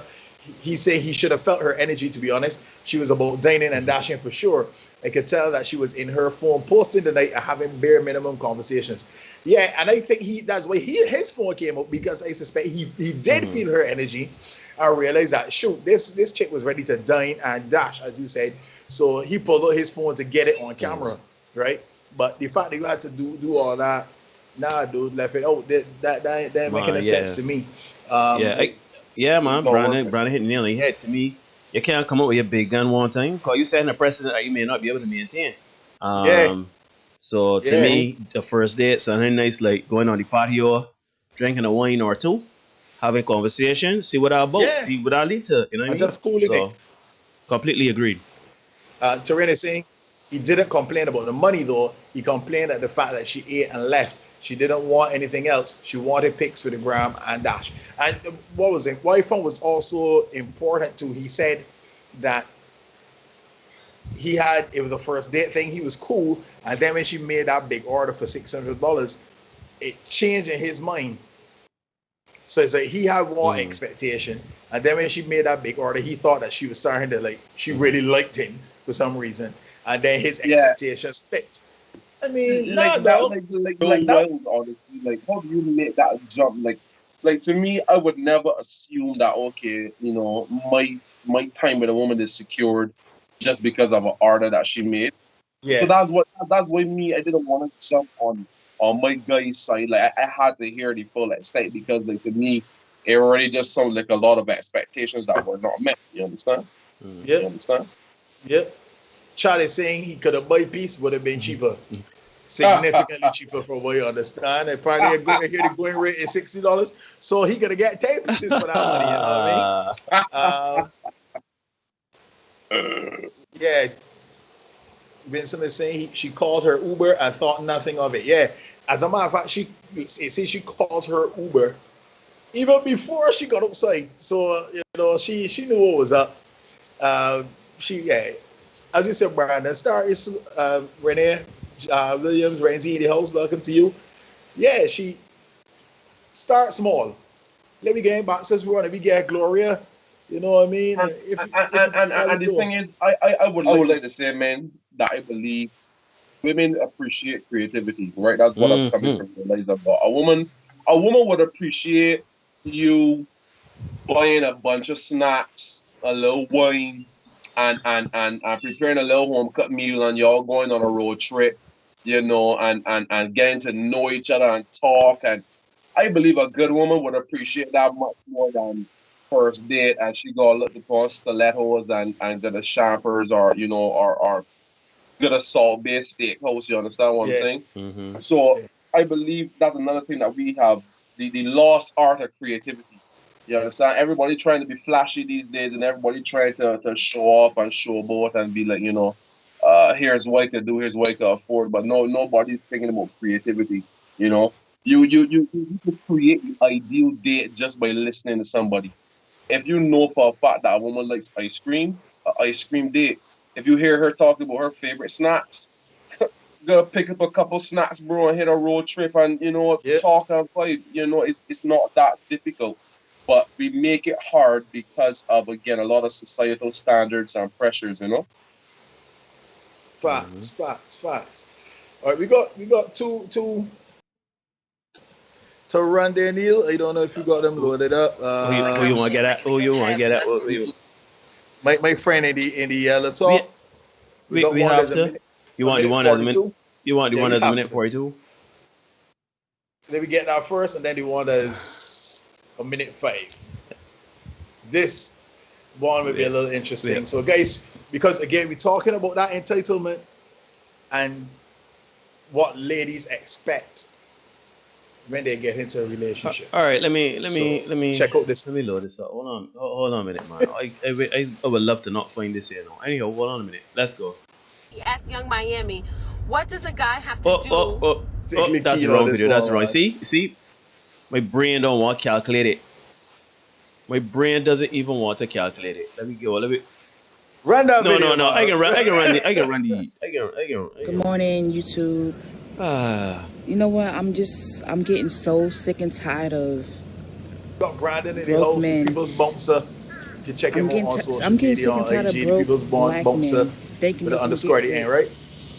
He's saying he should have felt her energy. To be honest, she was about dining and dashing for sure. I could tell that she was in her phone, posting the night and having bare minimum conversations. Yeah, and I think that's why his phone came up, because I suspect he did feel her energy. I realized that shoot, this chick was ready to dine and dash, as you said. So he pulled out his phone to get it on camera, right? But the fact that you had to do all that, nah, dude, left it out. That ain't making a sense to me. Man. Brandon hit the nail on the head. To me, you can't come up with your big gun one time because you setting a precedent that you may not be able to maintain. So to me, the first date, something nice like going on the patio, drinking a wine or two, having conversation, see what our about, see what our lead to. You know what I mean? Just cool so, completely agreed. Terrain is saying he didn't complain about the money though. He complained at the fact that she ate and left. She didn't want anything else. She wanted pics for the gram and dash. And what was it? What I found was also important too. He said that it was a first date thing. He was cool. And then when she made that big order for $600, it changed in his mind. So it's like he had one expectation. And then when she made that big order, he thought that she was starting to she really liked him for some reason. And then his expectations flipped. I mean, honestly, like how do you make that jump? Like to me, I would never assume that okay, you know, my time with a woman is secured just because of an order that she made. Yeah. So that's why me, I didn't want to jump on my guy's side. Like I had to hear the full extent because like to me, it already just sounded like a lot of expectations that were not met. You understand? Yeah. You understand? Yeah. Charlie saying he could have bought piece would have been cheaper. Significantly cheaper from what you understand. And probably here the going rate is $60. So he gonna get 10 pieces for that money, you know what I mean? Yeah. Vincent is saying she called her Uber and thought nothing of it. Yeah. As a matter of fact, she called her Uber even before she got outside. So she knew what was up. As you said, Brandon, star is Renee Williams, Renzi in the house. Welcome to you. Yeah, she start small. Let me get boxes we want to get Gloria. You know what I mean? And the thing is, I would like to say, man, that I believe women appreciate creativity, right? That's what I'm coming from realize about. A woman would appreciate you buying a bunch of snacks, a little wine, and preparing a little home cooked meal, and y'all going on a road trip, you know, and getting to know each other and talk. And I believe a good woman would appreciate that much more than first date, and she go look for stilettos and get a shoppers or get a salt-based steakhouse. You understand what I'm saying? Mm-hmm. So I believe that's another thing that we have the lost art of creativity. You understand? Everybody trying to be flashy these days, and everybody trying to show off and show both and be like, here's what I can do, here's what I can afford. But no, nobody's thinking about creativity. You know, you can create the ideal date just by listening to somebody. If you know for a fact that a woman likes ice cream, a ice cream date. If you hear her talking about her favorite snacks, go pick up a couple snacks, bro, and hit a road trip and Yeah. talk and vibe. It's not that difficult. But we make it hard because of again a lot of societal standards and pressures, Facts, facts, facts. All right, we got two to run there, Neil. I don't know if you got them loaded up. Who you want to get at? Who you want to get at? My friend in the yellow top. We got We one have that's to. You a want the minute one as a minute? 42. You want the Yeah, one we as a have minute to. 42? Let me get that first, and then the one that's a minute 5. This one will be a little interesting. So, guys, because again, we're talking about that entitlement and what ladies expect when they get into a relationship. All right, let me check out this. Let me load this up. Hold on a minute, man. I would love to not find this here now. Anyhow, hold on a minute. Let's go. Ask Young Miami, what does a guy have to do? Oh, that's the wrong video. That's the wrong. See, my brain don't want to calculate it. My brain doesn't even want to calculate it. Let me go. Run that No. video. No. I can run the. Good morning, YouTube. You know what? I'm getting so sick and tired of got Brandon in the broke house. men. People's Bouncer. You can check him out on social I'm getting media sick and on tired IG. of broke People's black Bouncer men thinking with they an can underscore at get the end, right?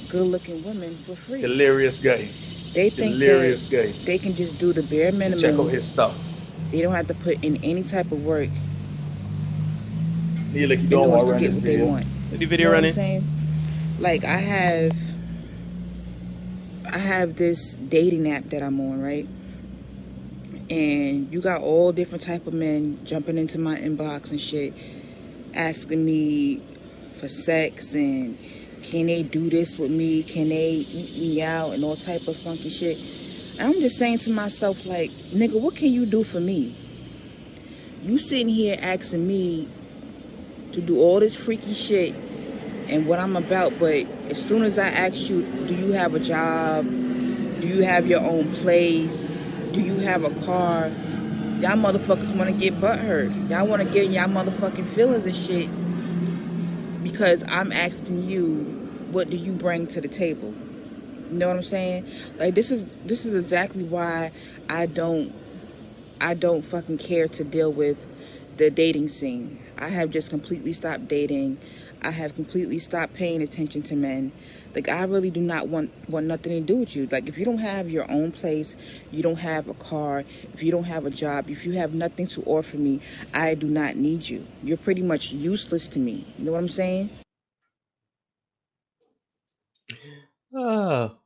good-looking women for free. Hilarious guy. They think Hilarious guy. they can just do the bare minimum. Check out his stuff. They don't have to put in any type of work. Neil, like you don't want to run get this what video. they want. The video running. What I'm saying? Like I have this dating app that I'm on, right? And you got all different type of men jumping into my inbox and shit, asking me for sex and can they do this with me? Can they eat me out and all type of funky shit? And I'm just saying to myself, like, nigga, what can you do for me? You sitting here asking me to do all this freaky shit and what I'm about, but as soon as I ask you, do you have a job? Do you have your own place? Do you have a car? Y'all motherfuckers want to get butthurt. Y'all want to get in y'all motherfucking feelings and shit because I'm asking you, what do you bring to the table? You know what I'm saying? Like this is exactly why I don't fucking care to deal with the dating scene. I have just completely stopped dating. I have completely stopped paying attention to men. Like I really do not want nothing to do with you. Like if you don't have your own place, you don't have a car, if you don't have a job, if you have nothing to offer me, I do not need you. You're pretty much useless to me. You know what I'm saying? Oh,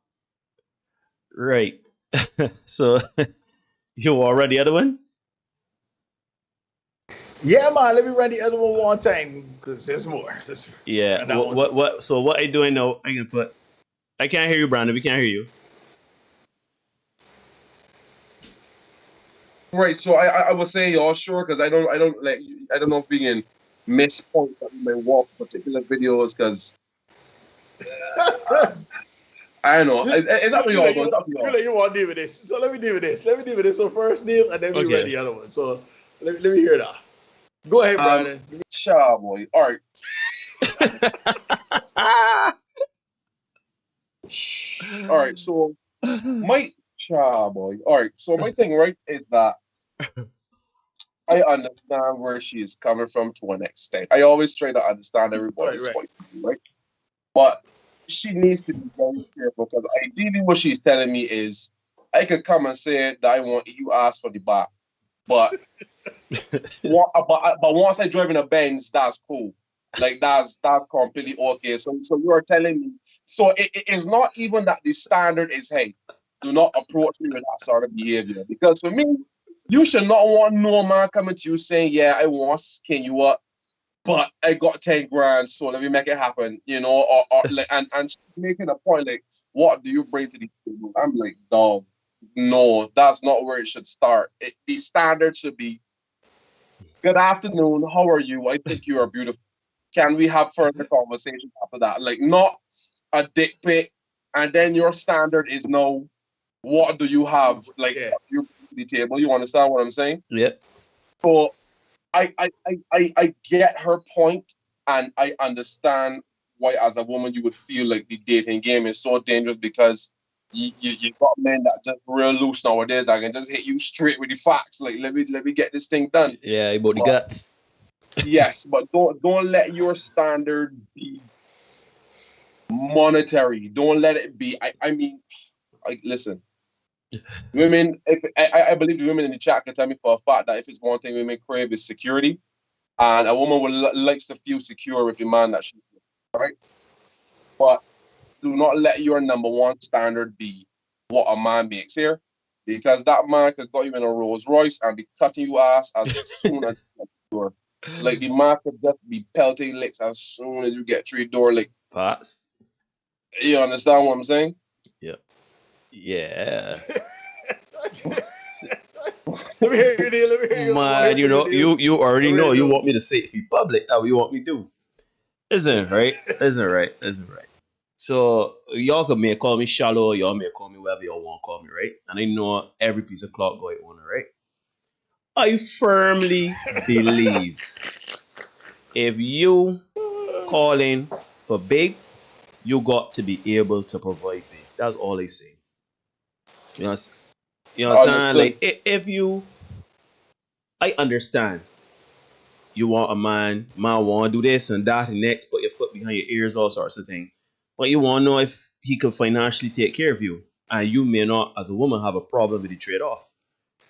right. So you want to run the other one? Yeah, man. Let me run the other one time because there's more. Yeah. What? So what I doing now? I can put. I can't hear you, Brandon. We can't hear you. Right. So I was saying y'all sure because I don't know if we can miss points that we may walk particular videos because I don't know. It's up to y'all. It's up to y'all. You want to deal with this. So let me deal with this. So first, Neil, and then we read the other one. So let me hear that. Go ahead, Brandon. Cha boy. All right. All right. So my cha boy. All right. So my thing, right, is that I understand where she is coming from to an extent. I always try to understand everybody's point of view, right? But she needs to be very careful because ideally what she's telling me is I could come and say that I want you ask for the back. But but once I drive in a Benz, that's cool. Like that's completely okay. So you're telling me so it is not even that the standard is hey, do not approach me with that sort of behavior. Because for me, you should not want no man coming to you saying, yeah, I want to skin you up, but I got 10 grand, so let me make it happen, or like, and she's making a point like, what do you bring to the table? I'm like, dog, no, that's not where it should start. The standard should be Good afternoon. How are you? I think you are beautiful. Can we have further conversation after that? Like, not a dick pic, and then your standard is no. What do you have? Like, Yeah. what do you bring to the table? You understand what I'm saying? Yep. So I get her point, and I understand why, as a woman, you would feel like the dating game is so dangerous because you got men that just real loose nowadays that can just hit you straight with the facts. Like, let me get this thing done. Yeah, about the But guts. yes, but don't let your standard be monetary. Don't let it be. I mean, listen. Women, if I believe the women in the chat can tell me for a fact that if it's one thing women crave is security, and a woman would likes to feel secure with the man that she's with, right? But do not let your number one standard be what a man makes here, because that man could got you in a Rolls Royce and be cutting you ass as soon as you get through the door. Like the man could just be pelting licks as soon as you get through the door. Like, Parts. you understand what I'm saying? Yep. Yeah. Let me hear you, Neil. Let me hear you. Man, you know, you already know. You want me to say it in public. How you want me to do? Isn't it right? Isn't it right? Isn't it right? So y'all may call me shallow, y'all may call me whatever y'all want to call me, right? And I know every piece of clock got owner, right? I firmly believe if you calling for big, you got to be able to provide big. That's all I say. You know, you understand? Like if you, I understand. You want a man want to do this and that and next, put your foot behind your ears, all sorts of things. But you want to know if he can financially take care of you. And you may not, as a woman, have a problem with the trade-off,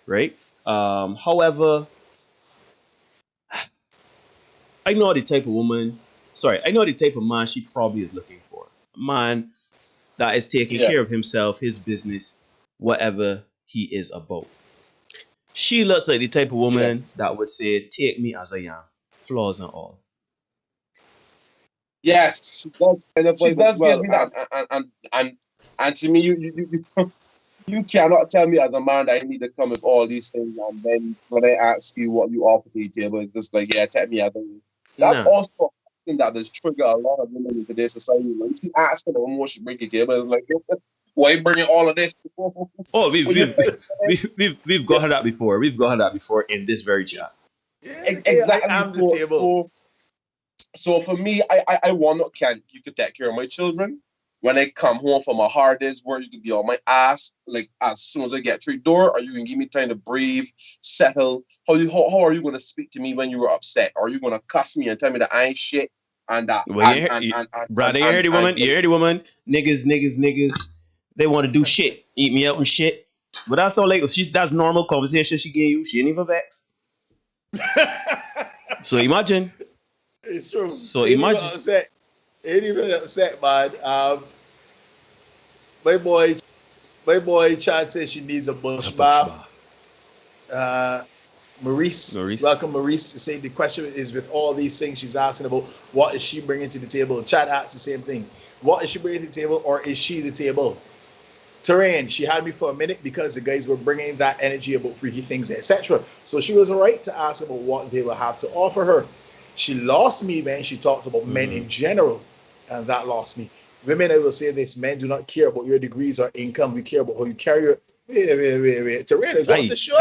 right? However, I know the type of woman, I know the type of man she probably is looking for. A man that is taking care of himself, his business, whatever he is about. She looks like the type of woman that would say, take me as I am, flaws and all. Yes, she does kind of she does give me that, and to me, you cannot tell me as a man that I need to come with all these things, and then when I ask you what you offer to the table, it's just like, yeah, tell me as a. That's also something that does trigger a lot of women in today's society. When you ask her what she brings to the table, it's like, why bringing all of this? Oh, we've got that before. We've got that before in this very chat. Yeah, exactly. I'm the table. So for me, I want you could take care of my children. When I come home from a hard day's work, you could be on my ass like as soon as I get through the door, or you can give me time to breathe, settle. How are you gonna speak to me when you were upset? Are you gonna cuss me and tell me that I ain't shit and that Brother, you heard the woman, you heard the woman, niggas, they want to do shit, eat me out and shit. But that's all like that's normal conversation she gave you. She ain't even vexed. So imagine. It's true. So imagine. Ain't even upset, man. My boy Chad says she needs a bush bath. Maurice, welcome Maurice. To say the question is with all these things she's asking about, what is she bringing to the table? Chad asks the same thing. What is she bringing to the table, or is she the table? Terrain, she had me for a minute because the guys were bringing that energy about freaky things, etc. So she was right to ask about what they will have to offer her. She lost me when she talked about men in general, and that lost me. Women, I will say this: men do not care about your degrees or income. We care about how you carry your. Wait. Terrain is what's the show?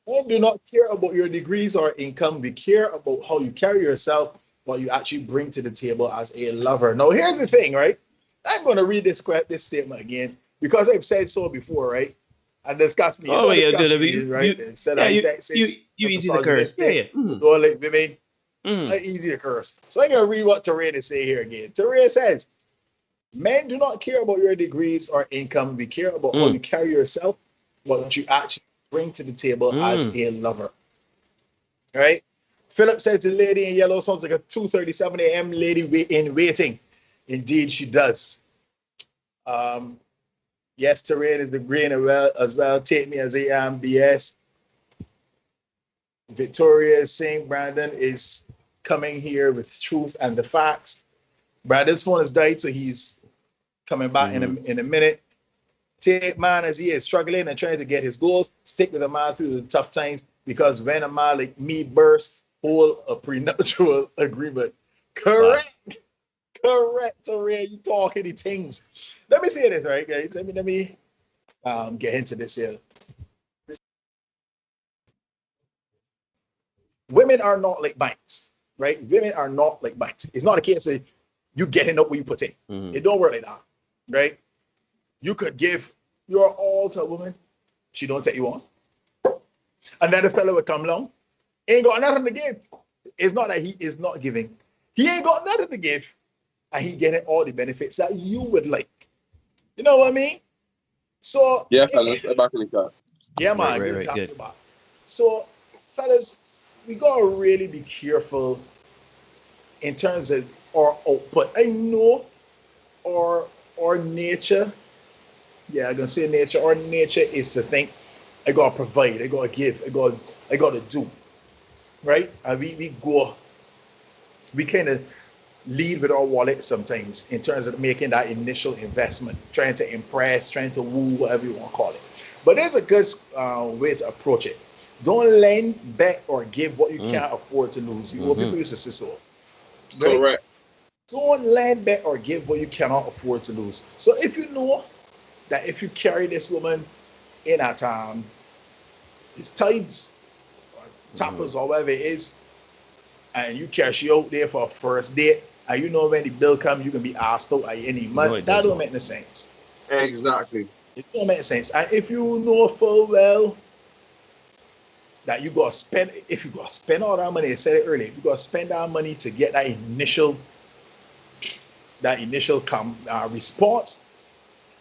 Men do not care about your degrees or income. We care about how you carry yourself, what you actually bring to the table as a lover. Now, here's the thing, right? I'm going to read this statement again because I've said so before, right? And discuss me. Oh, yeah, right? Instead of you easy to curse. Yeah. Don't like women. Easy to curse. So I'm going to read what Terrain is saying here again. Terrain says, men do not care about your degrees or income. We care about how you carry yourself, what you actually bring to the table as a lover. All right? Philip says the lady in yellow sounds like a 2:37 a.m. lady in waiting. Indeed, she does. Yes, Terrain is the green as well. Take me as I am, BS. Victoria is saying Brandon is coming here with truth and the facts. Brandon's phone has died, so he's coming back in a minute. take man as he is struggling and trying to get his goals, stick with a man through the tough times, because when a man like me burst, hold a prenuptial agreement. Correct. Correct, Ray. You talk any things. Let me say this, right, guys? Let me get into this here. Women are not like banks, right? Women are not like banks. It's not a case of you getting up what you put in. It don't work like that, right? You could give your all to a woman, she don't take you on. Another fellow would come along, ain't got nothing to give. It's not that he is not giving. He ain't got nothing to give, and he getting all the benefits that you would like. You know what I mean? So yeah, fellas, back in the car. Yeah, man, Good. about. So, fellas, we gotta really be careful in terms of our output. I know our nature. Yeah, I'm gonna say nature. Our nature is to think, I gotta provide, I gotta give, I gotta do, right? And we kind of lead with our wallet sometimes in terms of making that initial investment, trying to impress, trying to woo, whatever you want to call it. But there's a good way to approach it. Don't lend, bet, or give what you can't afford to lose. You people used to say so. Right? Correct. Don't lend, bet, or give what you cannot afford to lose. So if you know that if you carry this woman in at it's tides, or tappers, or whatever it is, and you cash you out there for a first date, and you know when the bill come, you can be asked out at any month. That don't make no sense. Exactly. It don't make sense. And if you know full well that you gotta spend, if you gotta spend all that money, I said it earlier, if you gotta spend that money to get that initial response,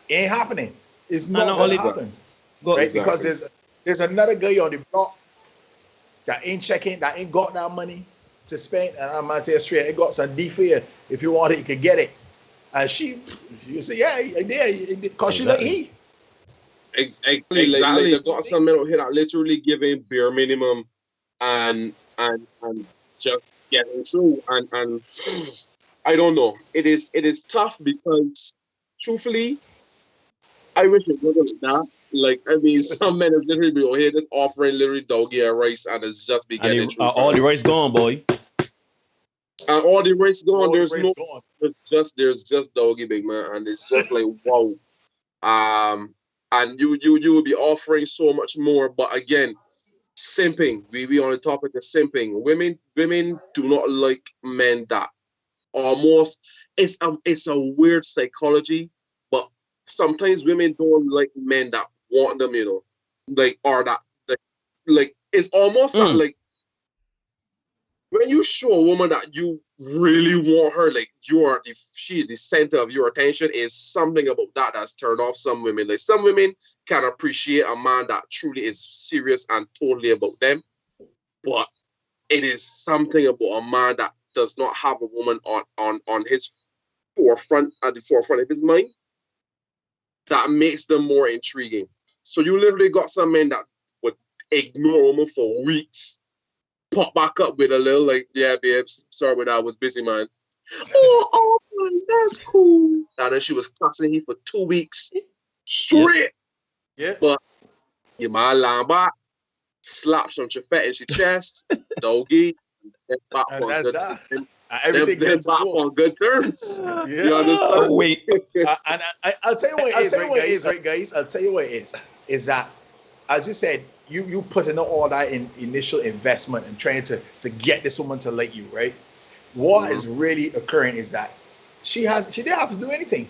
it ain't happening. It's not gonna happen. Right? Exactly. Because there's another guy on the block that ain't checking, that ain't got that money to spend, and I'm out there straight. I got some D for you. If you want it, you can get it. And you say, yeah, I did, because she like he. Exactly. Like they got some men out here that literally giving bare minimum and just getting through. And I don't know. It is tough because truthfully, I wish it wasn't like that. Like, I mean, some men have literally been out here just offering literally doggy and rice, and it's just be getting through. All the rice gone, boy. And all the rice gone. There's just doggy, big man, and it's just like wow. And you will be offering so much more, but again, simping. We on the topic of simping. Women do not like men that almost. It's a weird psychology, but sometimes women don't like men that want them, you know, like or that like it's almost not like when you show a woman that you really want her, like she is the center of your attention, is something about that that's turned off some women. Like some women can appreciate a man that truly is serious and totally about them, but it is something about a man that does not have a woman on his forefront, at the forefront of his mind, that makes them more intriguing. So you literally got some men that would ignore a woman for weeks, pop back up with a little like, yeah, babes, sorry, but I was busy, man. Oh man, that's cool. And then she was cussing him for 2 weeks straight. Yeah. But you my line back, slap some chafette in your chest, doggy, and back And on that's good, that. and Everything then gets back on good terms. You understand? Wait. And I'll tell you what it is, right, guys? I'll tell you what it is. Is that, as you said, you put in all that in initial investment and trying to get this woman to like you, right? What is really occurring is that she didn't have to do anything.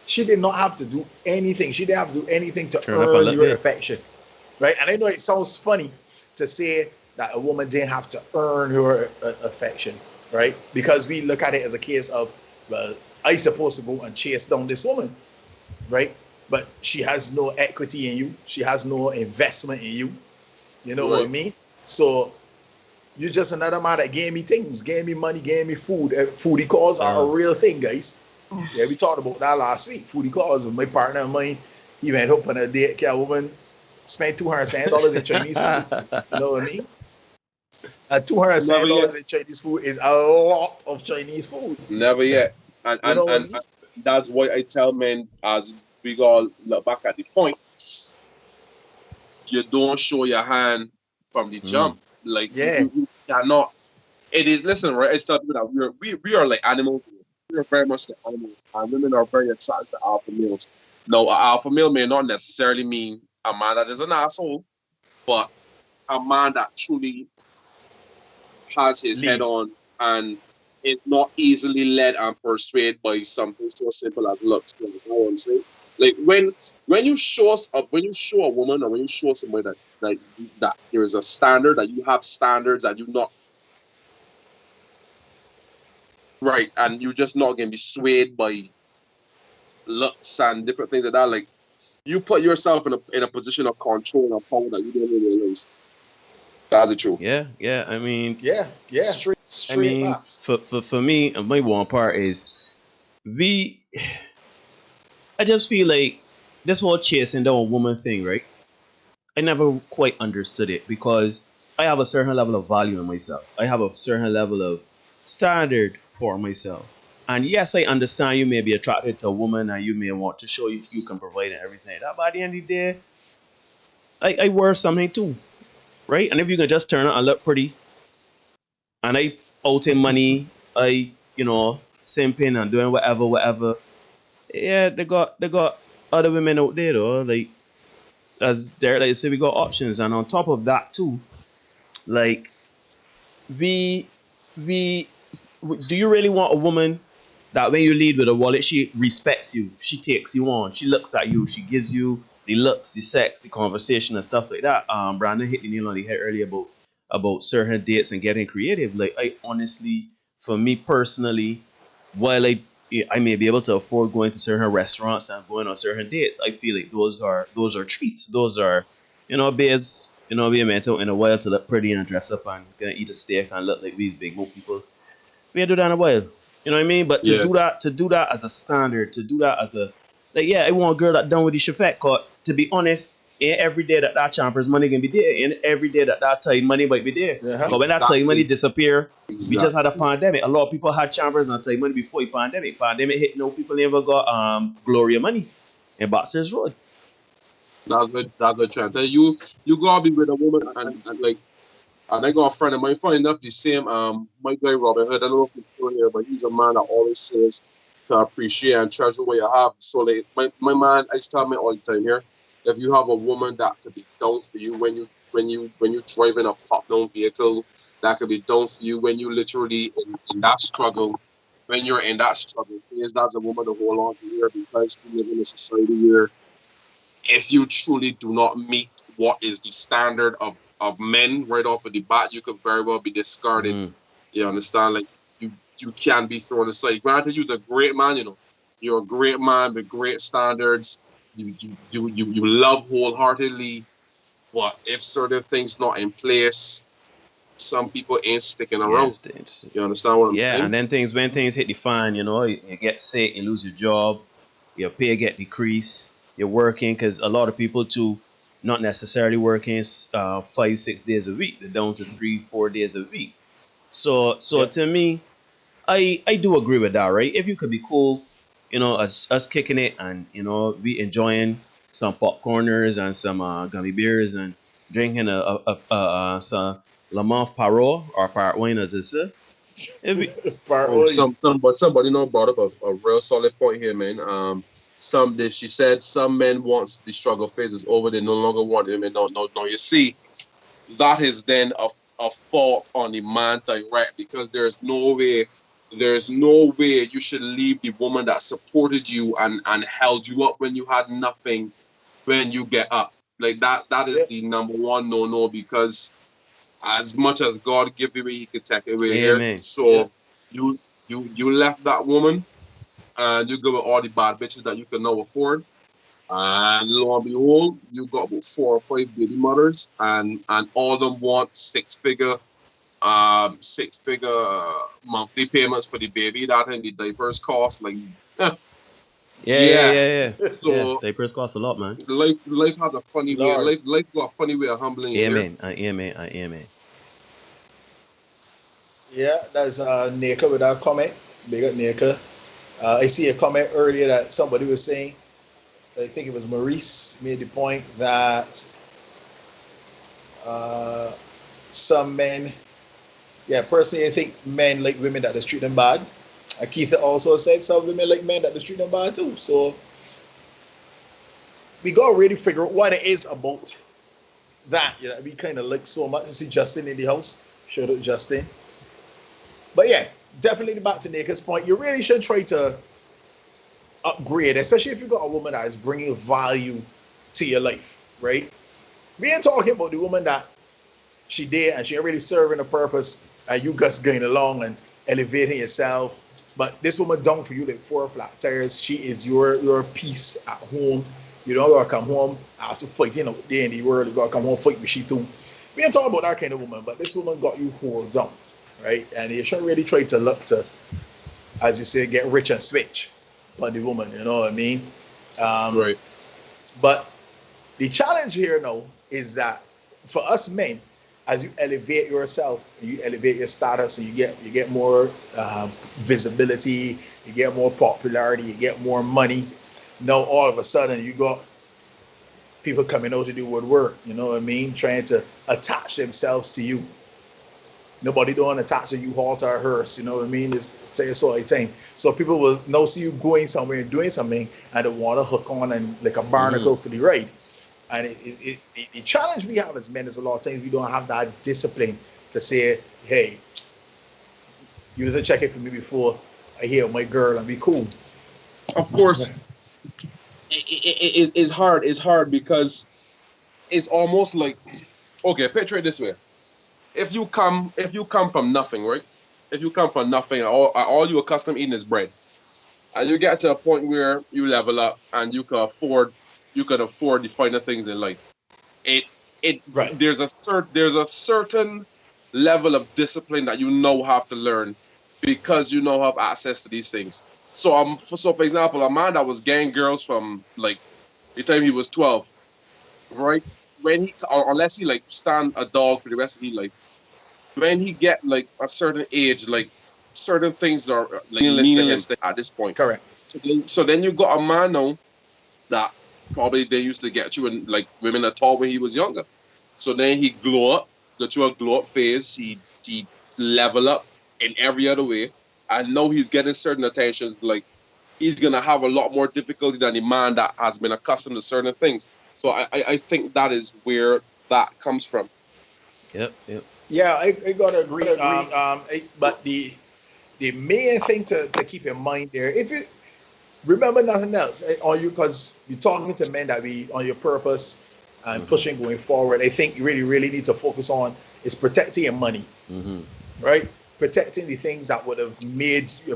She did not have to do anything. She didn't have to do anything to earn your affection, right? And I know it sounds funny to say that a woman didn't have to earn your affection, right? Because we look at it as a case of, well, I supposed to go and chase down this woman, right? But she has no equity in you. She has no investment in you. You know what I mean? So you're just another man that gave me things, gave me money, gave me food. Foodie calls are a real thing, guys. Yeah, we talked about that last week. Foodie calls. My partner and mine, he went up on a date. Can a woman spend $200 in Chinese food? You know what I mean? $200 in Chinese food is a lot of Chinese food. Never yet. You know what I And mean? that's why I tell men, as we gotta look back at the point. You don't show your hand from the jump. Like Yeah. you cannot. It is listen, right? It's something that we are like animals. We are very much like animals, and women are very attracted to alpha males. No, an alpha male may not necessarily mean a man that is an asshole, but a man that truly has his head Leads. on and is not easily led and persuaded by something so simple as looks. Like, I want to say, like when you show us when you show a woman or when you show somebody that there is a standard, that you have standards, that you not right, and you're just not gonna be swayed by looks and different things like that. Like you put yourself in a position of control and power that you don't even realize. That's the truth. Yeah. Yeah. Yeah. Straight facts. For me, my one part is we. I just feel like this whole chasing down woman thing, right? I never quite understood it because I have a certain level of value in myself. I have a certain level of standard for myself. And yes, I understand you may be attracted to a woman and you may want to show you can provide and everything like that. But at the end of the day, I worth something too, right? And if you can just turn out and look pretty and I out in money, simping and doing whatever. Yeah, they got other women out there though. Like as Derek like say, we got options, and on top of that too, like we we do you really want a woman that when you lead with a wallet, she respects you, she takes you on, she looks at you, she gives you the looks, the sex, the conversation, and stuff like that. Brandon hit the nail on the head earlier about certain dates and getting creative. Like I honestly, for me personally, while I may be able to afford going to certain restaurants and going on certain dates, I feel like those are treats. Those are, babes, we meant out in a while to look pretty and dress up and gonna eat a steak and look like these big boat people. We do that in a while. You know what I mean? But Yeah. to do that as a standard, to do that as a like, yeah, I want a girl that done with the shafet cut. To be honest, ain't every day that champer's money can be there, and every day that time money might be there. Uh-huh. But when that time money disappear, we just had a Exactly. pandemic. A lot of people had chambers and time money before the pandemic. Pandemic hit, no people never got Gloria money in Baxter's Road. That's what I'm trying to tell you. You gotta be with a woman and like. And I got a friend of mine, funny enough, the same, my guy Robin Hood. I don't know if he's still here, but he's a man that always says to appreciate and treasure what you have. So, like, my man, I tell me all the time here, if you have a woman that could be down for you when you driving a pop down vehicle, that could be down for you when you literally in that struggle, when you're in that struggle, is that's a woman to hold on to here because we live in a society where if you truly do not meet what is the standard of men right off of the bat, you could very well be discarded. You understand? Like you can be thrown aside. Granted, you're a great man, You're a great man with great standards. You love wholeheartedly, but if certain things not in place, some people ain't sticking around. Yes, it's, You understand what I'm yeah, and saying? then when things hit the fan, you get sick, you lose your job, your pay get decreased, you're working because a lot of people too, not necessarily working 5 6 days a week, they're down to 3 4 days a week. So Yeah. to me, I do agree with that, right? If you could be cool, us kicking it and we enjoying some popcorners and some gummy beers and drinking some La Month Paro or part wine or this. If we, Part Oh, only. but somebody brought up a real solid point here, man. She said some men once the struggle phase is over, they no longer want him. And no. You see, that is then a fault on the man direct because there's no way you should leave the woman that supported you and held you up when you had nothing when you get up. Like that is Yeah. the number one no because as much as God give away, He could take away here. amen. Yeah. So you left that woman and you go with all the bad bitches that you can now afford. And lo and behold, you got about 4 or 5 baby mothers, and all of them want six figure monthly payments for the baby. That and the diapers cost like, yeah. Yeah. So Diapers cost a lot, man. life has a funny way. Lord. Life got a funny way of humbling you here. Amen. Yeah, that's Nika with that comment. Big up Nika. I see a comment earlier that somebody was saying I think it was Maurice made the point that some men, yeah, personally, I think men like women that treat them bad. And Keith also said some women like men that treat them bad too. So we gotta really figure out what it is about that. You know, we kind of like so much to see Justin in the house. Shout out Justin. But yeah, definitely back to Naked's point. You really should try to upgrade, especially if you got a woman that is bringing value to your life, right? We ain't talking about the woman that she did and she already serving a purpose and you just going along and elevating yourself. But this woman done for you like 4 flat tires. She is your peace at home. You don't gotta come home after fighting out there in the world. You gotta come home fight with she too. We ain't talking about that kind of woman, but this woman got you hold down, right? And you should really try to look to, as you say, get rich and switch on the woman. You know what I mean? Right. But the challenge here now is that for us men, as you elevate yourself, you elevate your status, and you get more visibility, you get more popularity, you get more money. Now all of a sudden you got people coming out to do woodwork, you know what I mean, trying to attach themselves to you. Nobody don't attach to you halt or hearse, you know what I mean? It's say sort of thing. So people will now see you going somewhere and doing something and they want to hook on and like a barnacle for the ride. And the challenge we have as men is a lot of times we don't have that discipline to say, hey, you doesn't check it for me before I hear my girl and be cool. Of course, it's hard. It's hard because it's almost like, okay, picture it this way. If you come from nothing, right? If you come from nothing, all you accustomed eating is bread, and you get to a point where you level up and you can afford the finer things in life. Right. There's a certain level of discipline that you know have to learn because you know have access to these things. So for example, a man that was gang girls from like the time he was 12, right? When he unless he like stand a dog for the rest of his life, when he get like a certain age, like certain things are like meaningless to him at this point. Correct. So then you got a man now that probably they used to get you and like women that tall when he was younger. So then he glow up, got you a glow up phase. He level up in every other way. I know he's getting certain attentions. Like he's gonna have a lot more difficulty than the man that has been accustomed to certain things. So I think that is where that comes from. Yep. Yeah, I gotta agree. But the main thing to keep in mind there, if you remember nothing else, on you because you're talking to men that be on your purpose and pushing going forward. I think you really need to focus on is protecting your money, right? Protecting the things that would have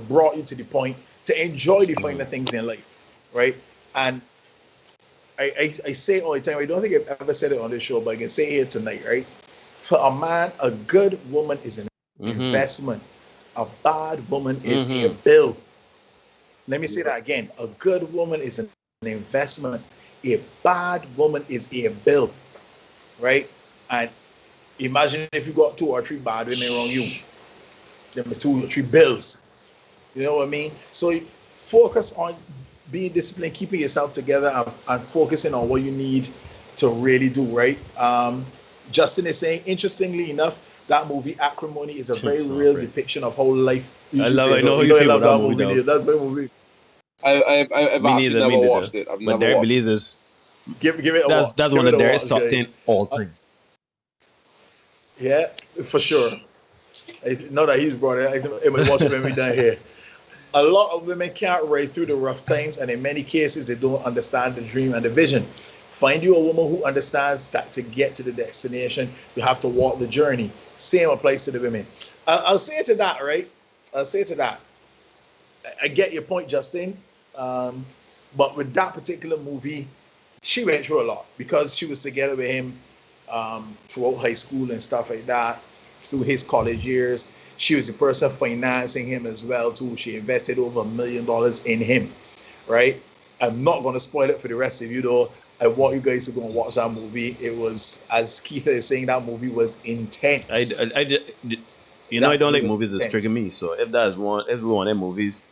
brought you to the point to enjoy the finer things in life, right? And I say all the time, I don't think I've ever said it on this show, but I can say it here tonight, right? For a man, a good woman is an investment. A bad woman is a bill. Let me say that again. A good woman is an investment. A bad woman is a bill, right? And imagine if you got 2 or 3 bad women around you. There are 2 or 3 bills. You know what I mean? So focus on being disciplined, keeping yourself together, and focusing on what you need to really do, right? Justin is saying, interestingly enough, that movie Acrimony is a very real depiction of how life. I know how you feel about that movie. That's my movie. I've actually never watched it. I've never Derek watched believes it. is give it a watch. That's one of Derek's top 10 all time. Yeah, for sure. Now that he's brought it, I might watch it when we're done here. A lot of women can't ride through the rough times, and in many cases, they don't understand the dream and the vision. Find you a woman who understands that to get to the destination, you have to walk the journey. Same applies to the women. I'll say to that, right? I'll say to that. I get your point, Justin. But with that particular movie, she went through a lot because she was together with him throughout high school and stuff like that, through his college years. She was the person financing him as well, too. She invested over $1 million in him, right? I'm not going to spoil it for the rest of you, though. I want you guys to go and watch that movie. It was, as Keith is saying, that movie was intense. I don't like movies that trigger me. So if one of them movies,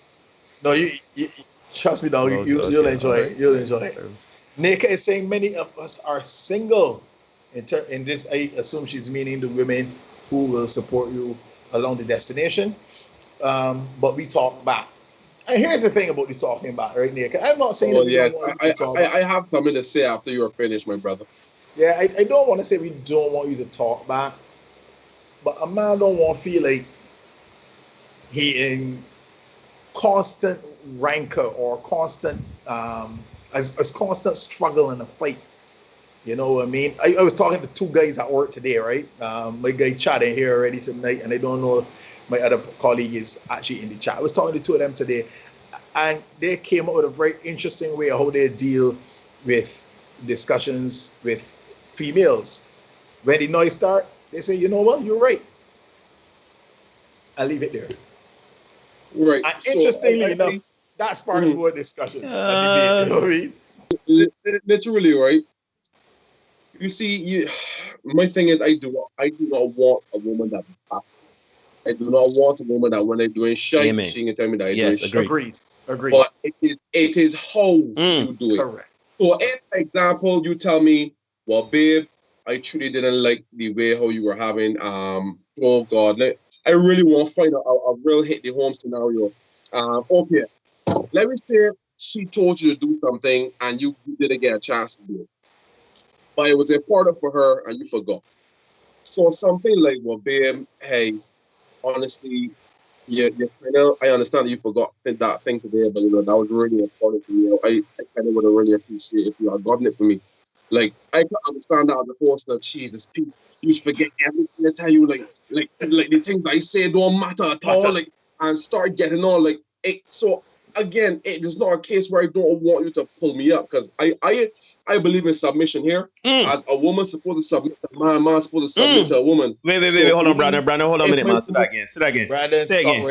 no, Trust me, dog. You'll enjoy it. You'll enjoy it. Nika is saying many of us are single. In this, I assume she's meaning the women who will support you along the destination. But we talk back. And here's the thing about the talking back, right, Nika? I'm not saying that we yes, don't want you to talk back. I have something to say after you're finished, my brother. Yeah, I don't want to say we don't want you to talk back, but a man don't want to feel like he in constant rancor or constant as constant struggle in a fight. You know what I mean? I was talking to two guys at work today, right? My guy chatting here already tonight, and I don't know if my other colleague is actually in the chat. I was talking to two of them today, and they came up with a very interesting way of how they deal with discussions with females. When the noise start, they say, you know what, you're right. I'll leave it there. Right. And interestingly enough, that sparks more discussion and debate. You know what I mean? Literally, right? You see, my thing is, I do not want a woman that is passive. I do not want a woman that when they're doing shit, she can tell me that they're doing shit. Agreed. But it is how you do it. Correct. So, if, for example, you tell me, well, babe, I truly didn't like the way how you were having, oh God, I really want to find a real hit the home scenario. Okay, let me say she told you to do something and you didn't get a chance to do it. But it was important for her and you forgot. So something like, well, babe, hey, honestly, I understand that you forgot that thing today, but that was really important to me. I kind of would have really appreciated if you had gotten it for me. Like I can understand that as opposed to Jesus, Pete, you forget everything I tell you, like the things I say don't matter at all, like and start getting on like it. So again, it is not a case where I don't want you to pull me up because I believe in submission here. As a woman supposed to submit to a man supposed to submit to a woman. Wait, hold on, Brandon, hold on a minute, man. Say that again. Brandon, say it again,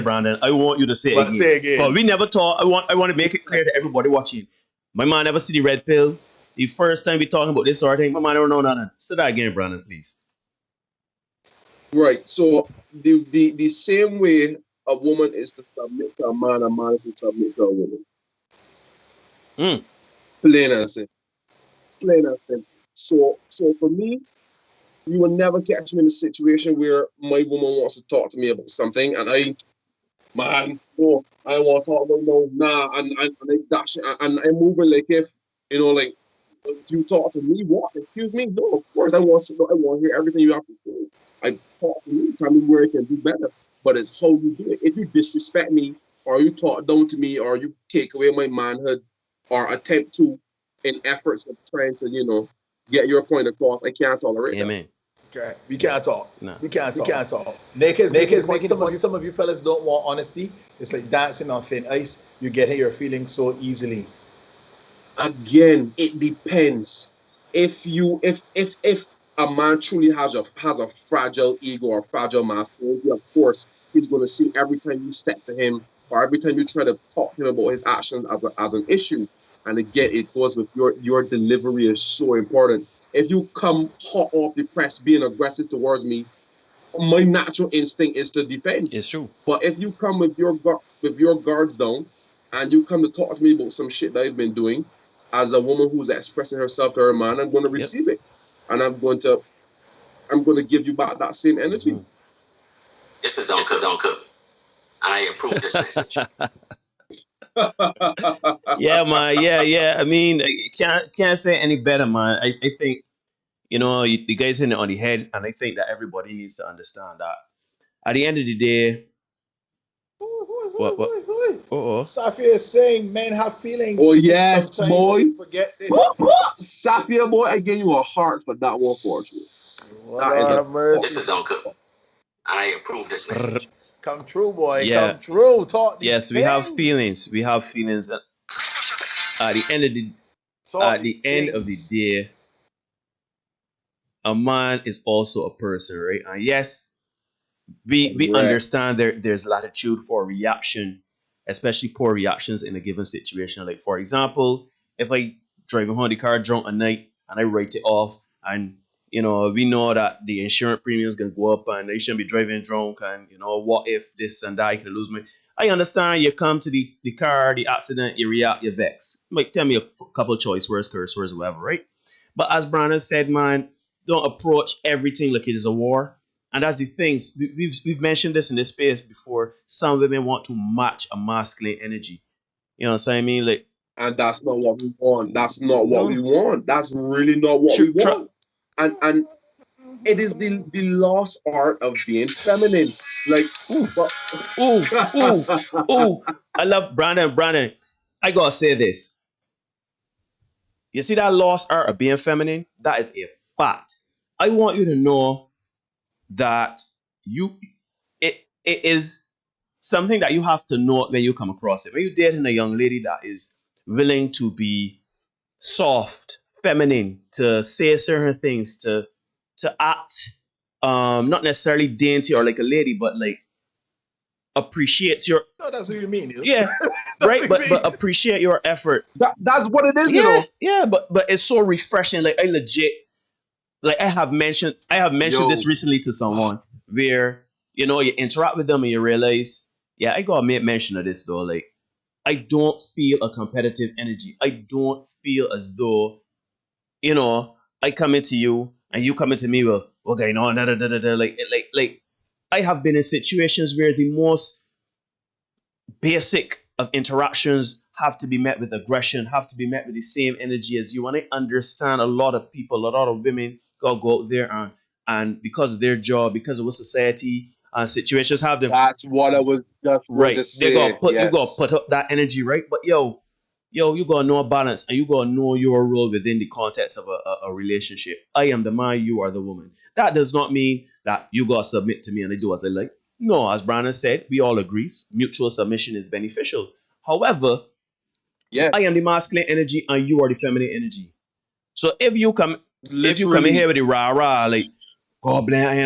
Brandon. I want you to say it again. Because we never talk. I want to make it clear to everybody watching. My man never see the red pill. The first time we talking about this sort of thing, my man don't know nothing. Say that again, Brandon, please. Right. So the same way a woman is to submit to a man is to submit to a woman. Plain and simple. Plain and simple. So for me, you will never catch me in a situation where my woman wants to talk to me about something and I want to talk about and I dash and I'm moving like if like you talk to me, what? Excuse me? No, of course I want to hear everything you have to say. I talk to you, tell me where I can do better. But it's how you do it. If you disrespect me or you talk down to me or you take away my manhood or attempt to in efforts of trying to, get your point across, I can't tolerate that. Okay. We can't talk. No. We can't talk. Nick is making the point. Some of you fellas don't want honesty. It's like dancing on thin ice. You get your feelings so easily. Again, it depends. If a man truly has a fragile ego or fragile masculinity, of course, he's going to see every time you step to him or every time you try to talk to him about his actions as an issue. And again, it goes with your delivery is so important. If you come hot off the press being aggressive towards me, my natural instinct is to defend. It's true. But if you come with your guards down and you come to talk to me about some shit that I've been doing as a woman who's expressing herself to her man, I'm going to receive it. And I'm going to give you back that same energy. This is Uncle. I approve this message. Yeah, man. Yeah. I mean, can't say any better, man. I think the guy's hitting it on the head, and I think that everybody needs to understand that at the end of the day. What? Safia is saying men have feelings. Oh yes, sometimes boy. Forget this. Safia, boy, I gave you a heart for that one for you. This is Uncle. I approve this message. Come true, boy. Yeah. Come true. Talk these things. We have feelings. We have feelings. At the end of the day, a man is also a person, right? And yes, we understand there's latitude for reaction, especially poor reactions in a given situation. Like for example, if I driving home the car drunk at night and I write it off and We know that the insurance premiums can go up and they shouldn't be driving drunk, and what if this and that, I could lose me. I understand you come to the car, the accident, you react, you vex. Like, tell me a couple of choice words, curse words, whatever, right? But as Brandon said, man, don't approach everything like it is a war. And that's the things we've mentioned this in this space before. Some women want to match a masculine energy. You know what I'm saying? I mean, like, And that's not what we want. That's not what we no, want. That's really not what we tr- tr- want. And it is the lost art of being feminine. Like, ooh, but ooh, ooh, ooh. I love Brandon. Brandon, I gotta say this. You see that lost art of being feminine? That is a fact. I want you to know that you it is something that you have to know when you come across it. When you're dating a young lady that is willing to be soft, feminine, to say certain things, to act not necessarily dainty or like a lady, but like appreciates your No, that's what you mean. yeah, That's right, what you but mean. appreciate your effort. that's what it is, Yeah, but it's so refreshing. Like, I legit, like, I have mentioned Yo, this recently to someone where you interact with them and you realize, yeah, I gotta make mention of this though. Like, I don't feel a competitive energy. I don't feel as though I come into you and you come into me with what's going on, da da da da da. Like I have been in situations where the most basic of interactions have to be met with aggression, have to be met with the same energy as you. And I understand a lot of people, a lot of women gotta go out there and because of their job, because of what society and situations have them, that's what I was just going right. to say. You gotta Yes. put up that energy, right? But you gotta know a balance and you gotta know your role within the context of a relationship. I am the man, you are the woman. That does not mean that you gotta submit to me and I do as I like. No, as Brandon said, we all agree mutual submission is beneficial. However, I Yes. am the masculine energy and you are the feminine energy. So if you come in Literally. here with the rah rah, like, God bless,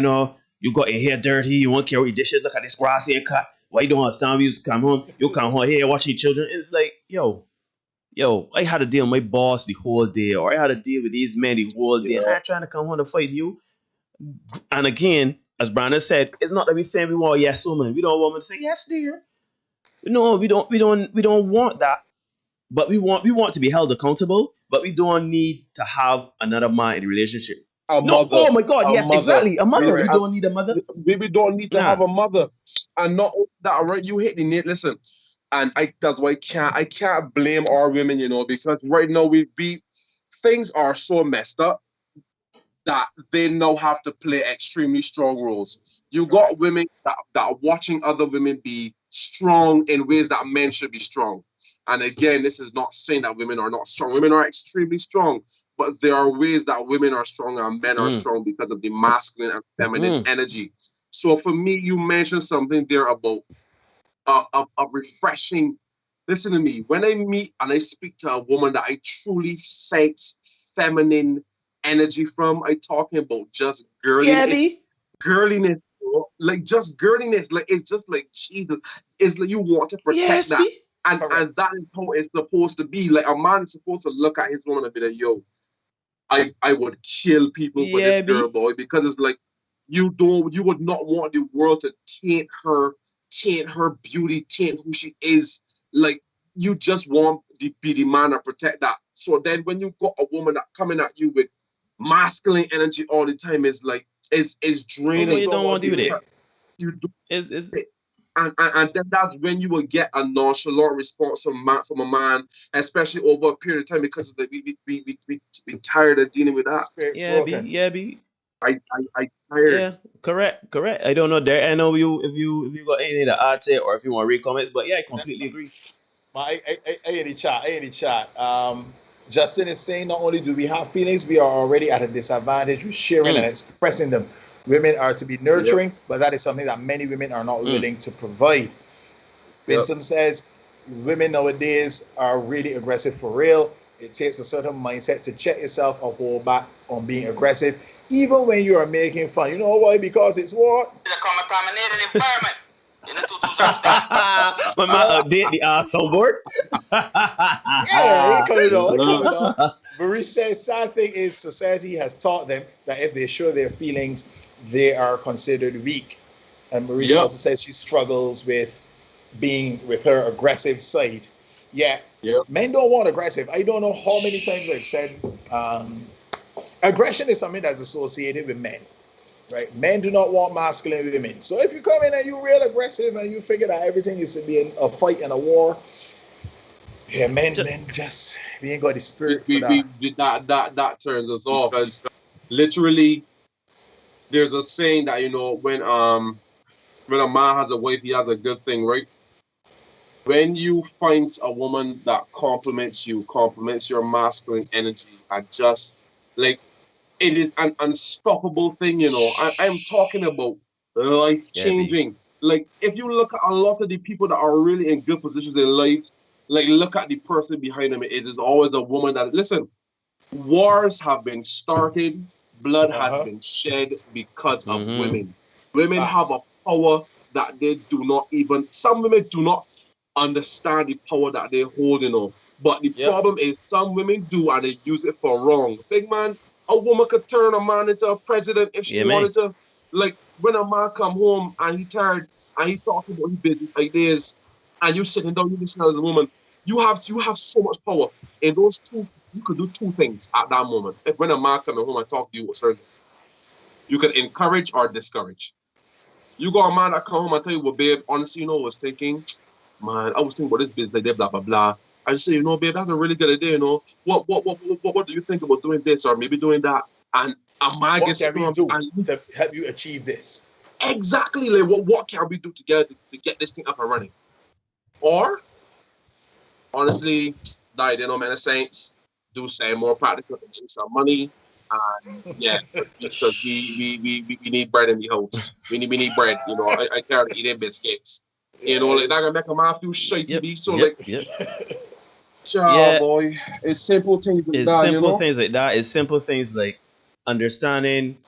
you got your hair dirty, you won't carry your dishes, look at this grass here cut. Why you don't understand? We used to come home, you come home here watching children. It's like, I had to deal with my boss the whole day, or I had to deal with these men the whole day, and Yeah. I'm trying to come home to fight you. And again, as Brandon said, it's not that we saying we want a yes woman. We don't want women to say yes, dear. No, we don't want that. But we want to be held accountable. But we don't need to have another man in the relationship. A No, mother. oh my God, A yes, mother. exactly, a mother. We Correct. don't need a mother. We don't need to Nah. have a mother. And not only that, right? You hit the nail. Listen, and that's why I can't blame our women, because right now things are so messed up that they now have to play extremely strong roles. You got women that are watching other women be strong in ways that men should be strong. And again, this is not saying that women are not strong. Women are extremely strong, but there are ways that women are strong and men are Mm, strong because of the masculine and feminine mm. energy. So for me, you mentioned something there about a refreshing. Listen to me. When I meet and I speak to a woman that I truly sense feminine energy from, I talking about just Yeah, girliness, B. girliness, bro. Like just girliness. Like it's just like Jesus. It's like you want to protect Yes, that. B. And that is how it's supposed to be. Like a man is supposed to look at his woman and be like, yo, I would kill people for this Yeah, girl, B. boy, because it's like you would not want the world to taint her beauty, taint who she is. Like you just want to be the man and protect that. So then when you got a woman that coming at you with masculine energy all the time, is like is Of what draining. you don't want to do with it. You do Is it. And then that's when you will get a nonchalant response from a man, especially over a period of time, because we tired of dealing with that. Spirit yeah, B. broken. Yeah, B. I tired. Yeah, correct. I don't know there. I know if you got anything to add to it or if you want to read comments, but yeah, I completely agree. I in the chat. I in the chat. Justin is saying not only do we have feelings, we are already at a disadvantage with sharing and Mm, expressing them. Women are to be Yep. nurturing, but that is something that many women are not mm. willing to provide. Yep. Vincent says women nowadays are really aggressive for real. It takes a certain mindset to check yourself or hold back on being aggressive, even when you are making fun. You know why? Because it's what? It's a contaminated environment. In the 2010. My man update the soundboard. Yeah, it coming on. It coming on. Maurice says, sad thing is society has taught them that if they show their feelings, they are considered weak. And Maurice Yep. also says she struggles with being with her aggressive side. Yeah, Yep. men don't want aggressive. I don't know how many times I've said aggression is something that's associated with men, right? Men do not want masculine women. So if you come in and you're real aggressive and you figure that everything is to be a fight and a war, yeah, men just we ain't got the spirit for that. That turns us off. Because literally, there's a saying that when a man has a wife, he has a good thing, right? When you find a woman that compliments you, compliments your masculine energy, and just like it is an unstoppable thing, I'm talking about life changing. Like if you look at a lot of the people that are really in good positions in life, like look at the person behind them. It is always a woman that listen. Wars have been started, blood has been shed because of women. Women have a power that they do not even. Some women do not understand the power that they hold, But the problem is some women do and they use it for wrong. Big man, a woman could turn a man into a president if she wanted to. Like when a man come home and he tired and he talking about his business ideas, and you sitting down, you listen as a woman, you have so much power. In those two, you could do two things at that moment. If when a man coming home and talk to you, you can encourage or discourage. You got a man that come home and tell you, well, babe, honestly, I was thinking, man, I was thinking about this business idea, blah, blah, blah. I say, babe, that's a really good idea, What do you think about doing this or maybe doing that? And a man what gets can we do and to help you achieve this? Exactly, like what can we do together to get this thing up and running? Or, honestly, die, man, the Saints, do say more practical, make some money. And yeah, because we need bread in the house. We need bread. I can't eat in biscuits. Like that gonna make a man feel shaky. Boy, it's simple things like it's that. simple things like that. It's simple things like understanding.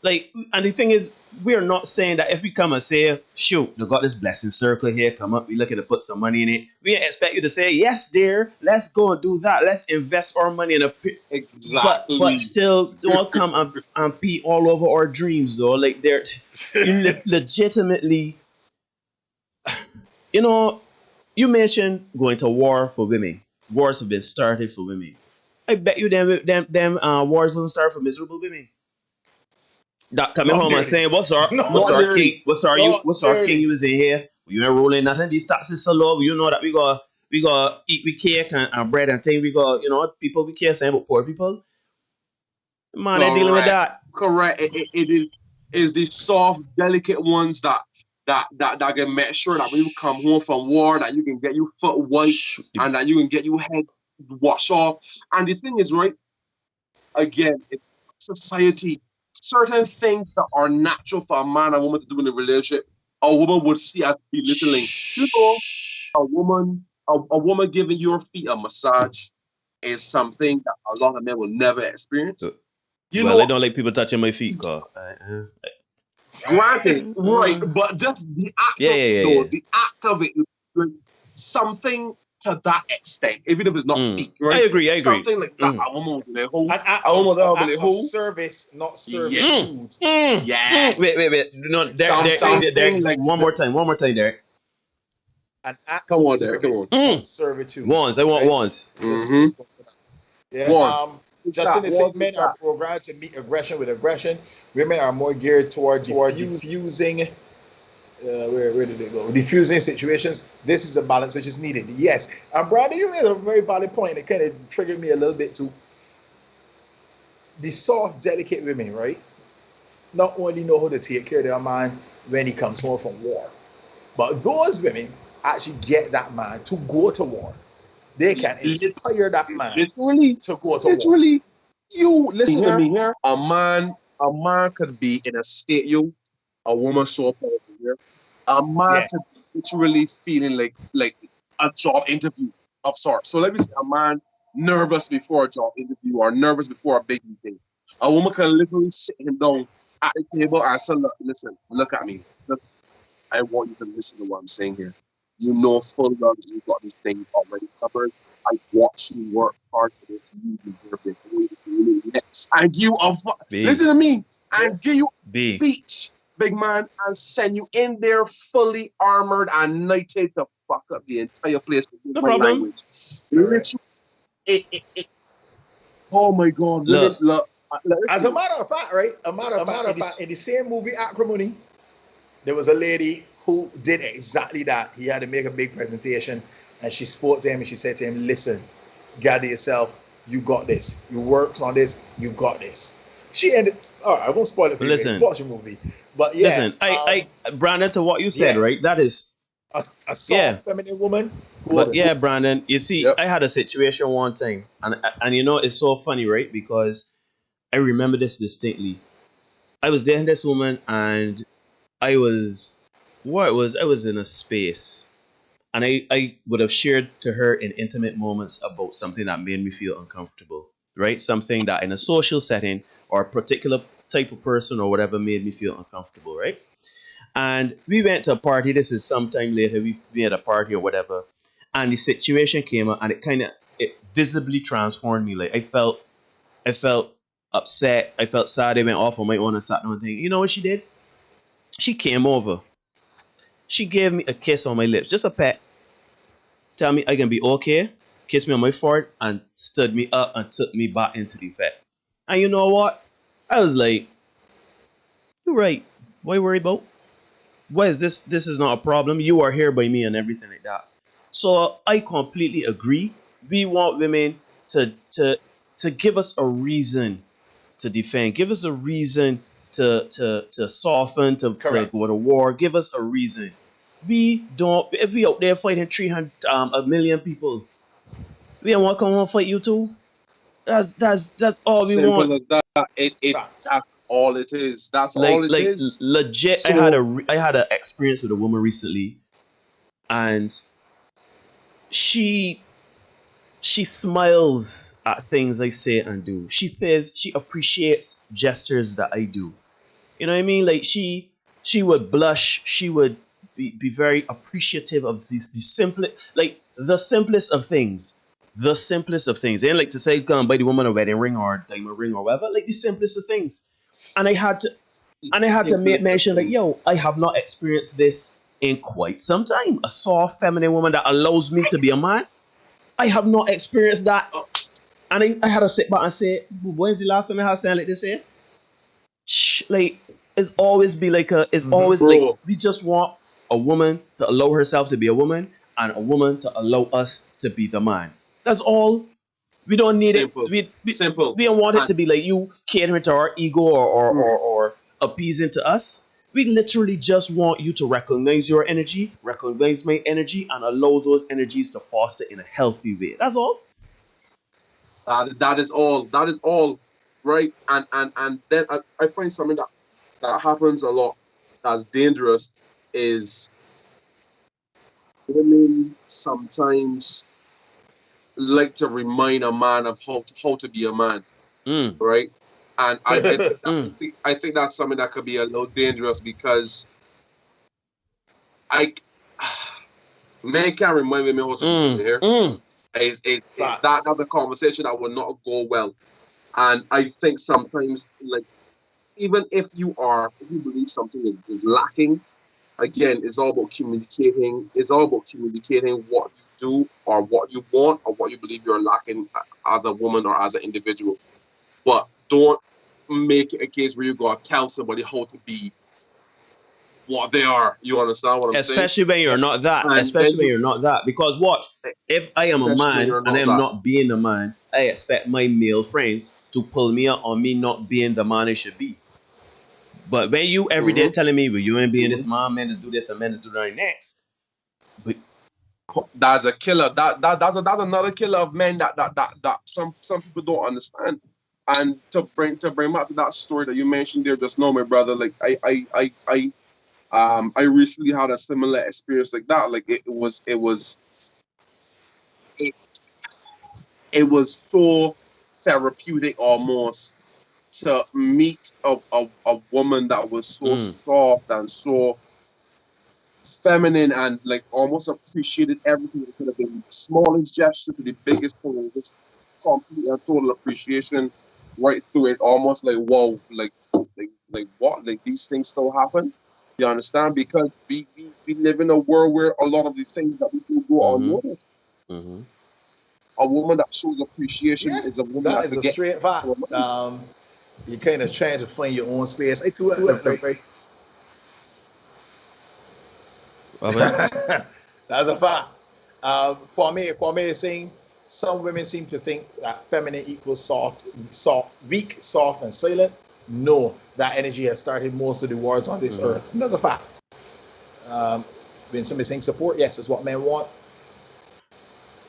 Like, and the thing is, we are not saying that if we come and say, shoot, they got this blessing circle here, come up, we looking to put some money in it. We expect you to say, yes, dear, let's go and do that. Let's invest our money in exactly. But still don't come and pee all over our dreams though. Like they're legitimately, you mentioned going to war for women. Wars have been started for women. I bet you them wars wasn't started for miserable women. That coming home and saying, what's our king? What's our king you was in here? You ain't rolling nothing. These taxes so low. You know that we got eat with cake and bread and things. We got, people we care saying about poor people. Man, they're dealing with that. Correct. It is the soft, delicate ones that can make sure that when you come home from war, that you can get your foot white and that you can get your head washed off. And the thing is, right, again, it's society, certain things that are natural for a man and woman to do in a relationship, a woman would see as belittling. A woman giving your feet a massage is something that a lot of men will never experience. They don't like people touching my feet, Carl. Granted, right, but just the act the act of it, like, something to that extent, even if it's not feet, right? I agree. Something like that. A woman will be an act of service, not servitude. Yeah. Wait. No, Derek, one more time, Derek. An act of service, not servitude. Once, I want once. Yeah. Justin is saying men are programmed to meet aggression with aggression. Women are more geared toward diffusing. Where did they go? Diffusing situations. This is a balance which is needed. Yes. And Brandon, you made a very valid point. It kind of triggered me a little bit too. The soft, delicate women, right? Not only know how to take care of their man when he comes home from war, but those women actually get that man to go to war. They can inspire that man to go to war. You listen to me here. A man could be in a state, a woman so powerful here. A man could be literally feeling like a job interview of sorts. So let me say a man nervous before a job interview or nervous before a big meeting. A woman can literally sit him down at the table and say, look at me. Look, I want you to listen to what I'm saying here. You know full well that you've got these things already covered. I watch you work hard for this. You deserve it. And you are listen to me. And give you a speech, big man, and send you in there fully armored and knighted to fuck up the entire place with No my problem. language. Oh my God! Look. As a matter of fact, right? In the same movie Acrimony, there was a lady who did exactly that. He had to make a big presentation, and she spoke to him and she said to him, "Listen, gather yourself. You got this. You worked on this. You got this." She ended. Oh, I won't spoil it for you. Listen, watch the movie. But yeah, listen, I Brandon, to what you said, right? That is a soft, feminine woman. But yeah, Brandon, you see, I had a situation one time, and you know, it's so funny, right? Because I remember this distinctly. I was dating this woman, and I was in a space, and I would have shared to her in intimate moments about something that made me feel uncomfortable, right? Something that in a social setting or a particular type of person or whatever made me feel uncomfortable, right? And we went to a party. This is sometime later. We had a party or whatever, and the situation came up, and it visibly transformed me. Like I felt upset. I felt sad. I went off on my own and sat down and think, you know what she did? She came over. She gave me a kiss on my lips, just a pet. Tell me I can be okay. Kissed me on my forehead and stood me up and took me back into the vet. And you know what? I was like, you're right. Why worry about? Why is this? This is not a problem. You are here by me and everything like that. So I completely agree. We want women to give us a reason to defend. Give us a reason to soften, to go to war. Give us a reason. We don't. If we out there fighting 300, a million people, we don't want to come home and fight you too. That's all we want. Simple as that. That's all it is. That's all it is. Legit. So, I had an experience with a woman recently, and she smiles at things I say and do. She says she appreciates gestures that I do. You know what I mean? Like she would blush. She would be very appreciative of the simplest of things. The simplest of things. They didn't like to say, "Come buy the woman a wedding ring or a diamond ring or whatever." Like the simplest of things. And I had to make mention like, yo, I have not experienced this in quite some time. A soft, feminine woman that allows me to be a man. I have not experienced that. And I had to sit back and say, when's the last time I had something like this here? Like, it's always be like like, we just want a woman to allow herself to be a woman and a woman to allow us to be the man. That's all. We don't need simple. it. Simple. We don't want it to be like you catering to our ego or appeasing to us. We literally just want you to recognize your energy, recognize my energy, and allow those energies to foster in a healthy way. That's all. That is all. That is all. Right? And then I find something that happens a lot that's dangerous is women sometimes like to remind a man of how to be a man. Right? And I think that's something that could be a little dangerous because men can't remind women how to be here. That's a conversation that will not go well. And I think sometimes, like, even if you believe something is lacking, again, it's all about communicating. It's all about communicating what you do or what you want or what you believe you're lacking as a woman or as an individual. But don't make it a case where you go tell somebody how to be what they are. You understand what I'm saying? Especially when you're not that. Especially when you're not that. Because what? If I am a man and I am not being a man, I expect my male friends to pull me up on me not being the man I should be. But when you every day telling me, well, you ain't being this man, men just do this and men just do that next. But that's a killer. That's another killer of men that some people don't understand. And to bring back to that story that you mentioned there just now, my brother, like I recently had a similar experience like that. Like it was so therapeutic almost to meet a woman that was so soft and so feminine and like almost appreciated everything. It could have been the smallest gesture to the biggest thing. Just complete and total appreciation right through it. Almost like wow, like what? Like these things still happen. You understand? Because we live in a world where a lot of the things that we do go unnoticed. Mm-hmm. A woman that shows appreciation Yeah, is a woman that that is a forgets straight fact. her money. You kind of trying to find your own space. I too, Right. right? Robin? That's a fact. Kwame is saying some women seem to think that feminine equals weak, soft, and silent. No, that energy has started most of the wars on this earth. And that's a fact. When somebody saying support, yes, it's what men want.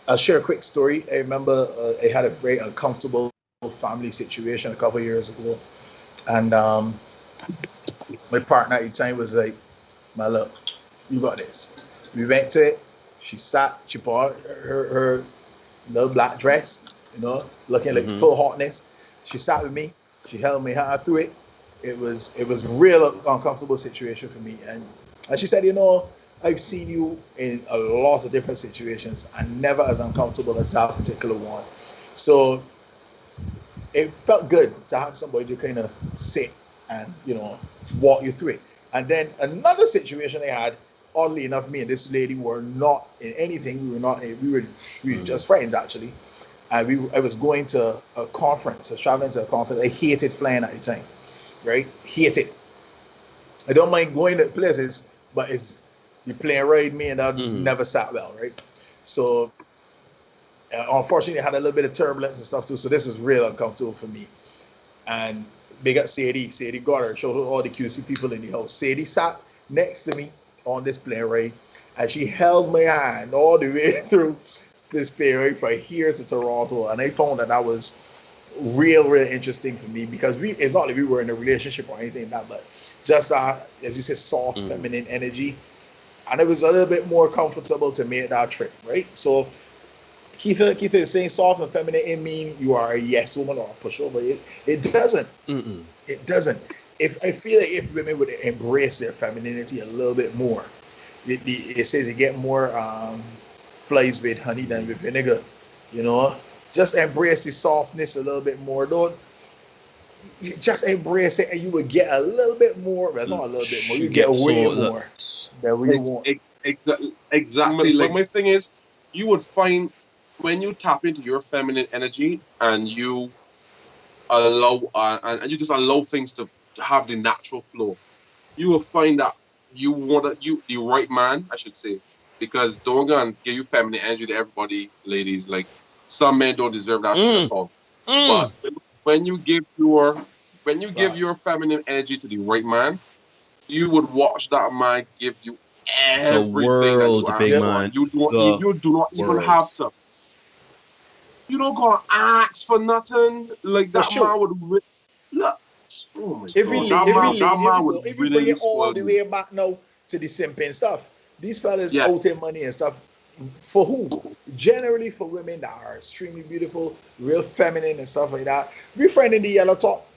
I'll share a quick story. I remember I had a very uncomfortable family situation a couple of years ago, and my partner at the time was like, "My love, you got this." We went to it. She sat. She put on her little black dress, looking like full hotness. She sat with me. She held my hand through it. It was real uncomfortable situation for me, and she said, I've seen you in a lot of different situations and never as uncomfortable as that particular one. So it felt good to have somebody to kind of sit and, walk you through it. And then another situation I had, oddly enough, me and this lady were not in anything. We were just friends actually. And I was going to a conference, traveling to a conference. I hated flying at the time, right? Hated. I don't mind going to places, but you playing right me and that never sat well, right? So unfortunately, I had a little bit of turbulence and stuff too. So this is real uncomfortable for me. And they got Sadie got her, showed her all the QC people in the house. Sadie sat next to me on this plane ride, and she held my hand all the way through this plane ride from here to Toronto. And I found that was real interesting for me because it's not like we were in a relationship or anything like that, but just as you said, soft feminine energy. And it was a little bit more comfortable to make that trip, right? So Keith is saying soft and feminine, it mean you are a yes woman or a pushover. It doesn't. It doesn't. I feel like if women would embrace their femininity a little bit more, it says you get more flies with honey than with vinegar. Just embrace the softness a little bit more. Don't you just embrace it, and you would get a little bit more. Well, not a little bit more. You get way more than we want. Exactly. Like my thing is, you would find when you tap into your feminine energy and you allow and you just allow things to have the natural flow, you will find that the right man, I should say, because don't go and give you feminine energy to everybody, ladies. Like some men don't deserve that shit at all. But when you give your feminine energy to the right man, you would watch that man give you everything that you ask for. You do not even have to. You don't gotta ask for nothing. Like that man would look. Oh my god, that man would if we bring really it all spoil the you. way back now to the simping stuff, these fellas out in money and stuff for who? Generally for women that are extremely beautiful, real feminine and stuff like that. We friend in the yellow top,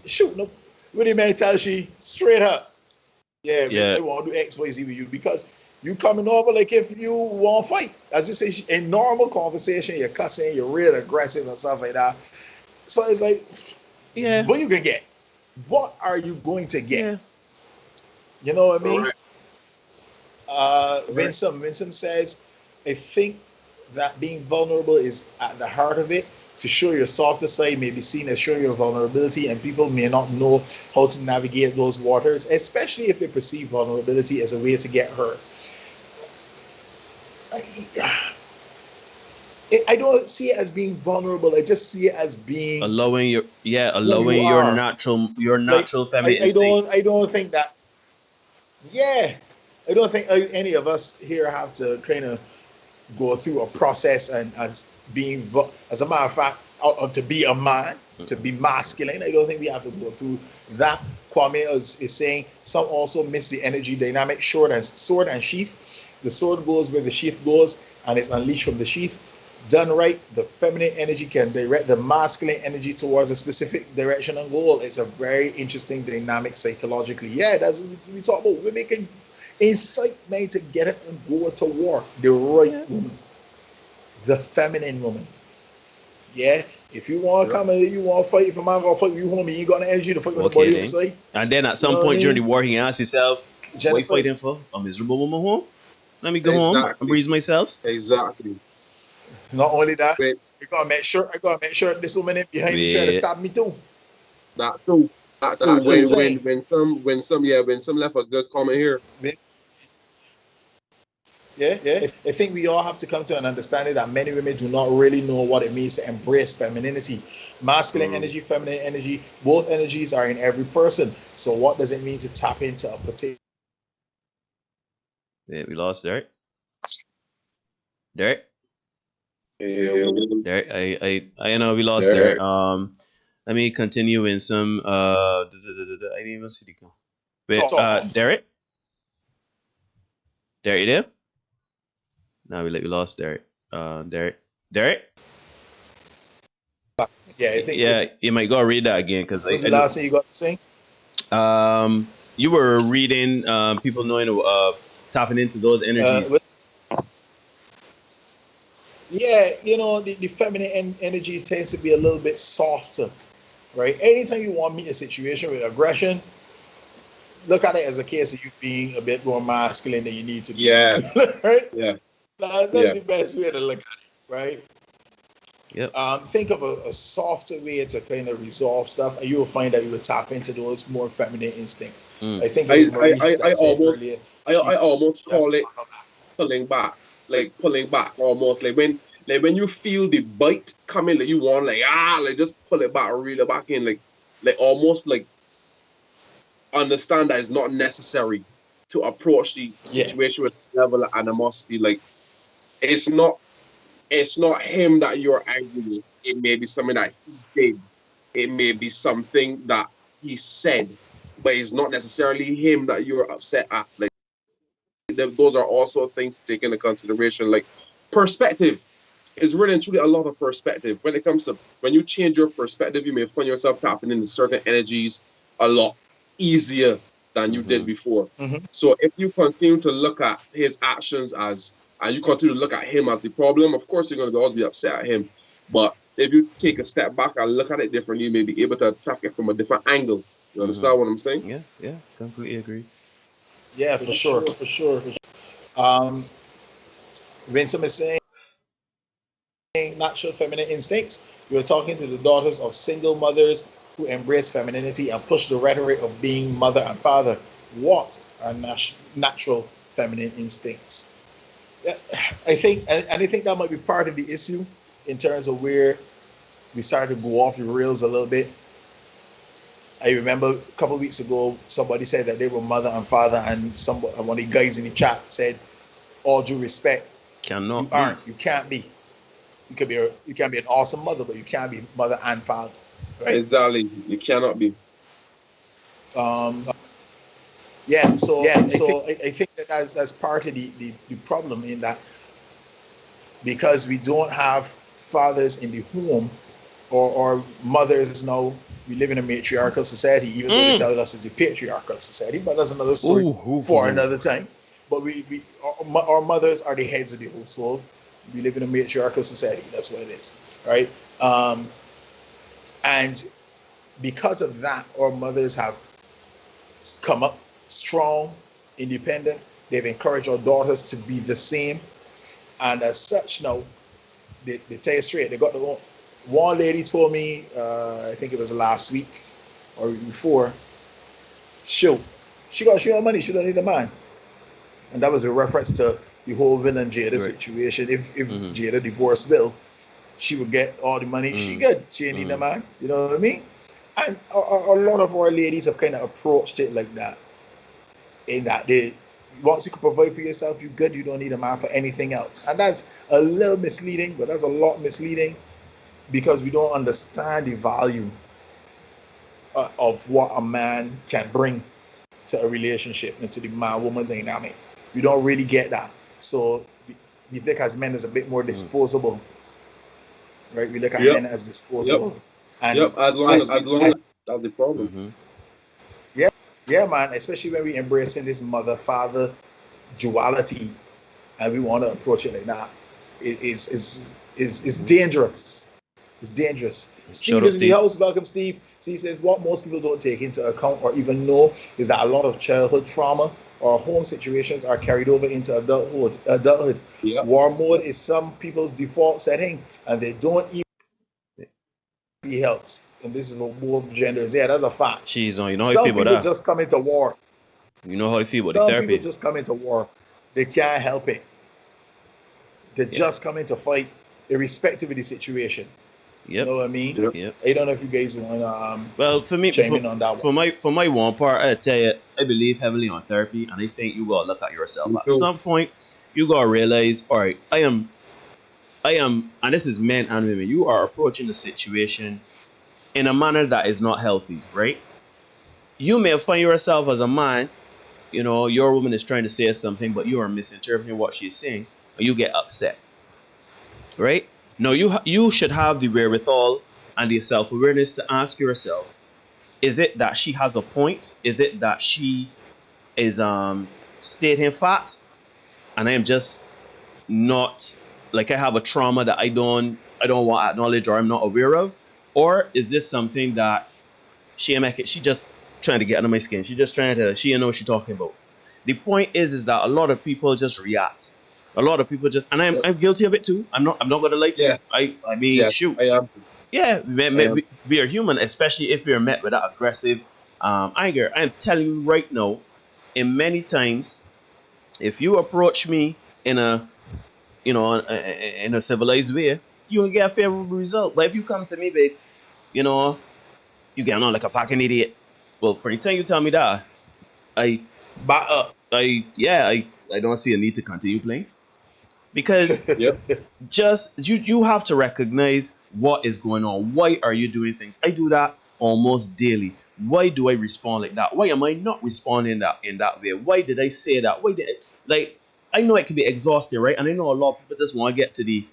shoot no, what the man tell she straight up. Yeah, I want to do XYZ with you because you coming over like if you want to fight. As you say, in normal conversation, you're cussing, you're real aggressive and stuff like that. So it's like, what you can get? What are you going to get? You know what I mean? Vincent says, I think that being vulnerable is at the heart of it. To show your softer side may be seen as showing your vulnerability, and people may not know how to navigate those waters, especially if they perceive vulnerability as a way to get hurt. I don't see it as being vulnerable. I just see it as being allowing your natural feminine instincts. I don't think that. Yeah, I don't think any of us here have to kind of go through a process and being, as a matter of fact, to be a man, to be masculine. I don't think we have to go through that. Kwame is saying some also miss the energy dynamic, sword and sheath. The sword goes where the sheath goes and it's unleashed from the sheath. Done right, the feminine energy can direct the masculine energy towards a specific direction and goal. It's a very interesting dynamic psychologically. Yeah, that's what we talk about. Women can incite men to get up and go to war. The right woman, the feminine woman. Yeah. If you want to come and you want to fight, for man, go fight with you, homie. You ain't got the energy to fight with Okay, nobody then. outside. And then at You some know what I point during the mean? war, he asked himself, what you Jennifer, fighting for? A miserable woman home? Let me go home and Exactly. breeze myself. Exactly. not only that, When I gotta make sure this woman in behind me try to Yeah. stab me too. that too. That too. I'm just saying. When some left a good comment here. Yeah. I think we all have to come to an understanding that many women do not really know what it means to embrace femininity. Masculine energy, feminine energy, both energies are in every person. So what does it mean to tap into a particular? Yeah, we lost Derek. Derek? Derek, I know we lost Derek. Let me continue in some I didn't even see the call. Wait, Derek? Derek, you there? No, we lost Derek. Derek? Yeah, I think. Yeah, you might go read that again because What's the last thing you got to say? You were reading people knowing tapping into those energies. Yeah, the feminine energy tends to be a little bit softer, right? Anytime you want to meet a situation with aggression, look at it as a case of you being a bit more masculine than you need to be. Yeah. Right? Yeah. That's the best way to look at it, right? Yep. Think of a softer way to kind of resolve stuff, and you will find that you will tap into those more feminine instincts. I think I almost call it pulling back, almost like when you feel the bite coming, like you want like just pull it back, reel it back in, like almost like understand that it's not necessary to approach the situation with a level of animosity. Like it's not him that you're angry with. It may be something that he did. It may be something that he said, but it's not necessarily him that you're upset at. Like those are also things to take into consideration. Like perspective is really and truly a lot of perspective. When it comes to when you change your perspective, you may find yourself tapping into certain energies a lot easier than you did before. So if you continue to look at his actions and you continue to look at him as the problem, of course you're going to always be upset at him. But if you take a step back and look at it differently, you may be able to attack it from a different angle. You understand what I'm saying? Yeah, completely agree. Yeah, for sure. When someone is saying natural feminine instincts, you're talking to the daughters of single mothers who embrace femininity and push the rhetoric of being mother and father. What are natural feminine instincts? I think that might be part of the issue in terms of where we started to go off the rails a little bit. I remember a couple of weeks ago, somebody said that they were mother and father, and one of the guys in the chat said, "All due respect, you aren't. You can't be. You can be an awesome mother, but you can't be mother and father." Right? Exactly. You cannot be. So I think that that's part of the problem in that, because we don't have fathers in the home or mothers now. We live in a matriarchal society, even though they tell us it's a patriarchal society, but that's another story for another time. But our mothers are the heads of the household. We live in a matriarchal society. That's what it is, right? And because of that, our mothers have come up strong, independent. They've encouraged our daughters to be the same. And as such, now, they tell you straight, they got the one lady told me, I think it was last week or before, she got money, she don't need a man. And that was a reference to the whole Will and Jada situation. If Jada divorced Will, she would get all the money. She good. She ain't need a man. You know what I mean? And a lot of our ladies have kind of approached it like that. In that once you can provide for yourself, you good. You don't need a man for anything else. And that's a little misleading, but that's a lot misleading, because we don't understand the value of what a man can bring to a relationship and to the man-woman dynamic. We don't really get that. So we think as men is a bit more disposable, right? We look at men as disposable. And as long as that's the problem. Yeah, man. Especially when we embracing this mother-father duality, and we want to approach it like that. It's dangerous. It's dangerous. Steve is in the house. Welcome, Steve. Steve says what most people don't take into account or even know is that a lot of childhood trauma or home situations are carried over into adulthood. Yep. War mode is some people's default setting, and they don't even be helped. And this is what both genders. Yeah, that's a fact. Jeez, you know how Some you feel people about that. just come into war. You know how you feel about the Some therapy. people just come into war. They can't help it. They just come into fight, irrespective of the situation. Yep. You know what I mean? Yep. I don't know if you guys want to well, for me, chime in on that one. For my one part, I tell you, I believe heavily on therapy, and I think you gotta look at yourself. At some point, you gotta realize, all right, I am, and this is men and women. You are approaching the situation in a manner that is not healthy, right? You may find yourself as a man, you know, your woman is trying to say something, but you are misinterpreting what she's saying, and you get upset, right? No, you should have the wherewithal and the self-awareness to ask yourself, is it that she has a point? Is it that she is stating fact and I am just not, like, I have a trauma that I don't want to acknowledge or I'm not aware of? Or is this something that she just trying to get under my skin? She just trying to, she know what she's talking about. The point is that a lot of people just react. A lot of people just, and I'm guilty of it too. I'm not gonna lie to you. I mean, shoot. I am. Yeah, we are human, especially if we're met with that aggressive anger. I'm telling you right now, in many times, if you approach me in a, you know, in a civilized way, you will get a favorable result. But if you come to me, babe, you know, you get on like a fucking idiot. Well, for the time you tell me that, I don't see a need to continue playing. Because just you have to recognize what is going on. Why are you doing things? I do that almost daily. Why do I respond like that? Why am I not responding in that way? Why did I say that? Why did I know it can be exhausting, right? And I know a lot of people just want to get to the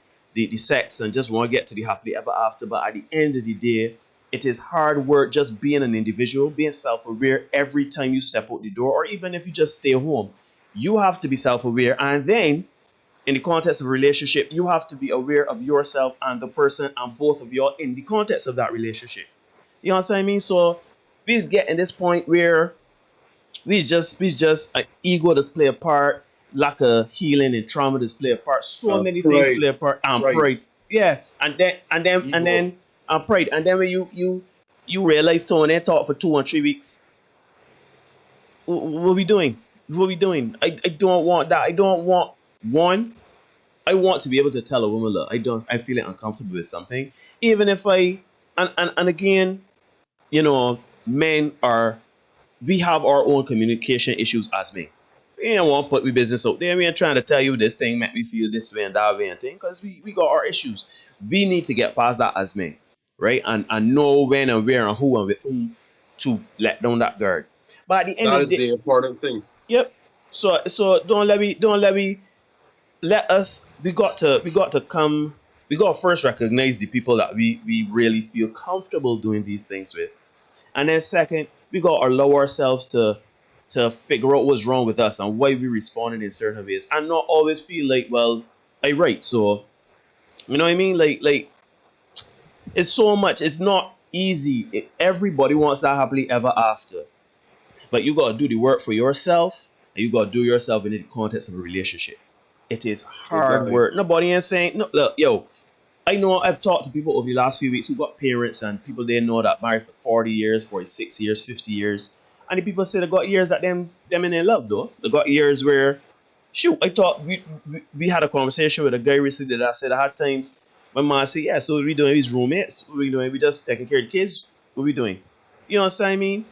sex and just want to get to the happily ever after. But at the end of the day, it is hard work just being an individual, being self-aware every time you step out the door, or even if you just stay home. You have to be self-aware, and then in the context of a relationship, you have to be aware of yourself and the person and both of y'all in the context of that relationship. You know what I mean? So we get in this point where we just ego does play a part, lack of healing and trauma does play a part. So many things play a part. And pride. Yeah. And then pride. And then when you realize Tony talk for 2 or 3 weeks. What are we doing? What are we doing? I don't want that. I don't want one. I want to be able to tell a woman, look, I feel uncomfortable with something. Even if and again, you know, we have our own communication issues as men. We don't want to put we business out there. We ain't trying to tell you this thing make me feel this way and that way and thing, because we got our issues. We need to get past that as men, right? And know when and where and who and with whom to let down that guard. But at the end of the day, the important thing. Yep. So let us, we got to first recognize the people that we really feel comfortable doing these things with. And then second, we got to allow ourselves to figure out what's wrong with us and why we responded in certain ways, and not always feel like, well, I right. So, you know what I mean? Like it's so much. It's not easy. Everybody wants that happily ever after. But you got to do the work for yourself, and you got to do yourself in the context of a relationship. It is hard work. Nobody ain't saying, no, look, yo, I know I've talked to people over the last few weeks who got parents and people they know that married for 40 years, 46 years, 50 years. And the people say they got years that them in their love, though. They got years where, shoot, I thought we had a conversation with a guy recently that I said I had times my mom said, yeah, so what are we doing? He's roommates. What are we doing? We just taking care of the kids. What are we doing? You know what I mean?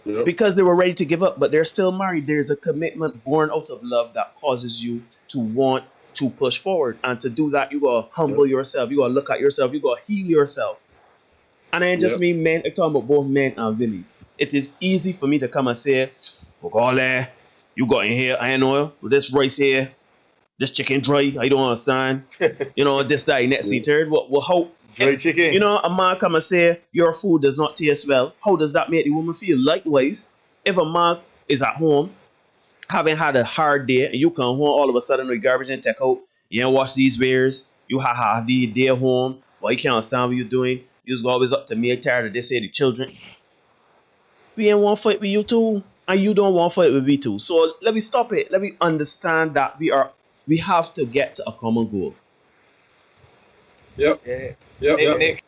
Yep. Because they were ready to give up, but they're still married. There's a commitment born out of love that causes you to want to push forward. And to do that, you gotta humble yourself. You gotta look at yourself. You gotta heal yourself. And I ain't just mean men. I'm talking about both men and women. It is easy for me to come and say, "Ogole, you got in here, I know, with this rice here, this chicken dry, I don't understand." You know, this, that, next, third. Well, how dry chicken? You know, a man come and say, your food does not taste well. How does that make the woman feel? Likewise, if a man is at home haven't had a hard day, and you come home all of a sudden with garbage and take out, you ain't wash these wares, you have the day home, but you can't understand what you're doing. You just go always up to me tired of they say the children. We ain't want fight with you too, and you don't want fight with me too. So let me stop it. Let me understand that we have to get to a common goal. Yep. Yeah. Yep.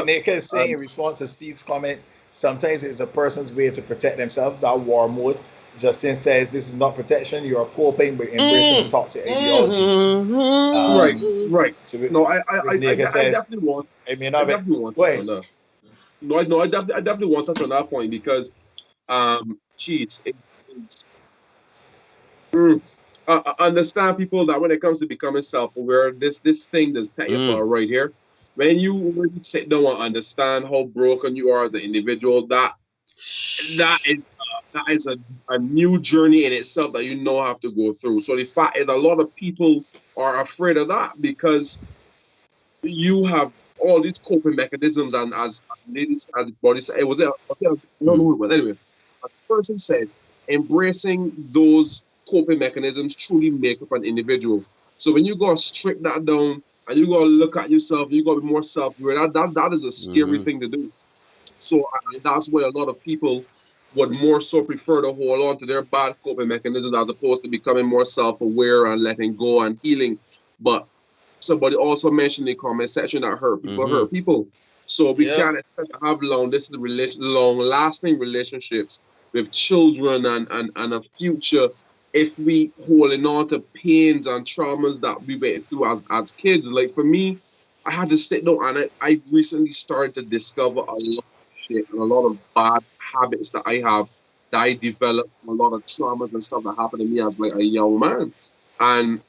Nick is saying in response to Steve's comment, sometimes it's a person's way to protect themselves, that war mode. Justin says this is not protection, you are coping by embracing toxic ideology. Right. So No, I says, definitely want. I mean, I definitely want to touch on that. No, I definitely want to touch on that point because, geez, I understand people that when it comes to becoming self-aware, this thing that's set you for right here. When you really sit down and understand how broken you are as an individual, that is a new journey in itself that you know have to go through. So the fact is, a lot of people are afraid of that because you have all these coping mechanisms, and as ladies, as bodies, I don't know, but anyway, as the person said, embracing those coping mechanisms truly make up an individual. So when you go strip that down and you go look at yourself, you got to be more self-aware. That is a scary thing to do. So that's why a lot of people would more so prefer to hold on to their bad coping mechanisms as opposed to becoming more self-aware and letting go and healing. But somebody also mentioned in the comment section that hurt people. So we can't expect to have long-lasting relationships with children and a future if we holding on to pains and traumas that we went through as kids. Like for me, I had to sit down and I recently started to discover a lot of shit and a lot of bad habits that I have that I developed from a lot of traumas and stuff that happened to me as like a young man. And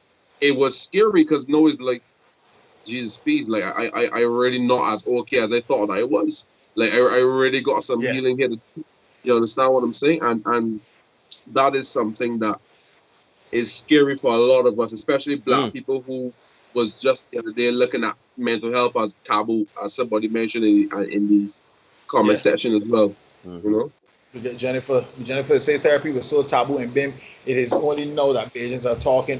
it was scary because no, it's like Jesus peace. Like I already not as okay as I thought I was. Like I already got some healing here. You understand what I'm saying? And that is something that is scary for a lot of us, especially Black people who was just the other day looking at mental health as taboo, as somebody mentioned in the comment section as well. You know. Jennifer say therapy was so taboo and BIM. It is only now that Asians are talking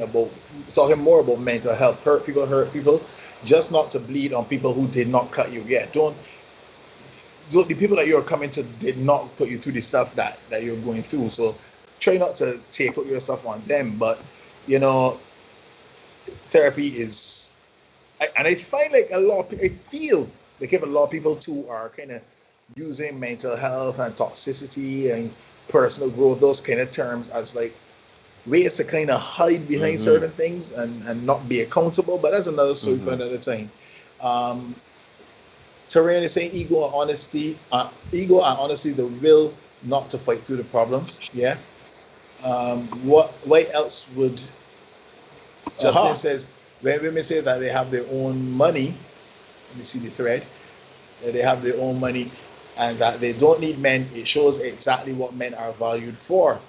more about mental health. Hurt people, just not to bleed on people who did not cut you yet. The people that you're coming to did not put you through the stuff that you're going through. So try not to take out yourself on them. But therapy is, and I find like I feel like a lot of people too are kind of using mental health and toxicity and personal growth, those kind of terms, as like ways to kind of hide behind certain things and not be accountable. But that's another story for another time. Terrain is saying ego and honesty, the will not to fight through the problems. Yeah. Why else would Justin says when women say that they have their own money, let me see the thread, that they have their own money and that they don't need men, it shows exactly what men are valued for.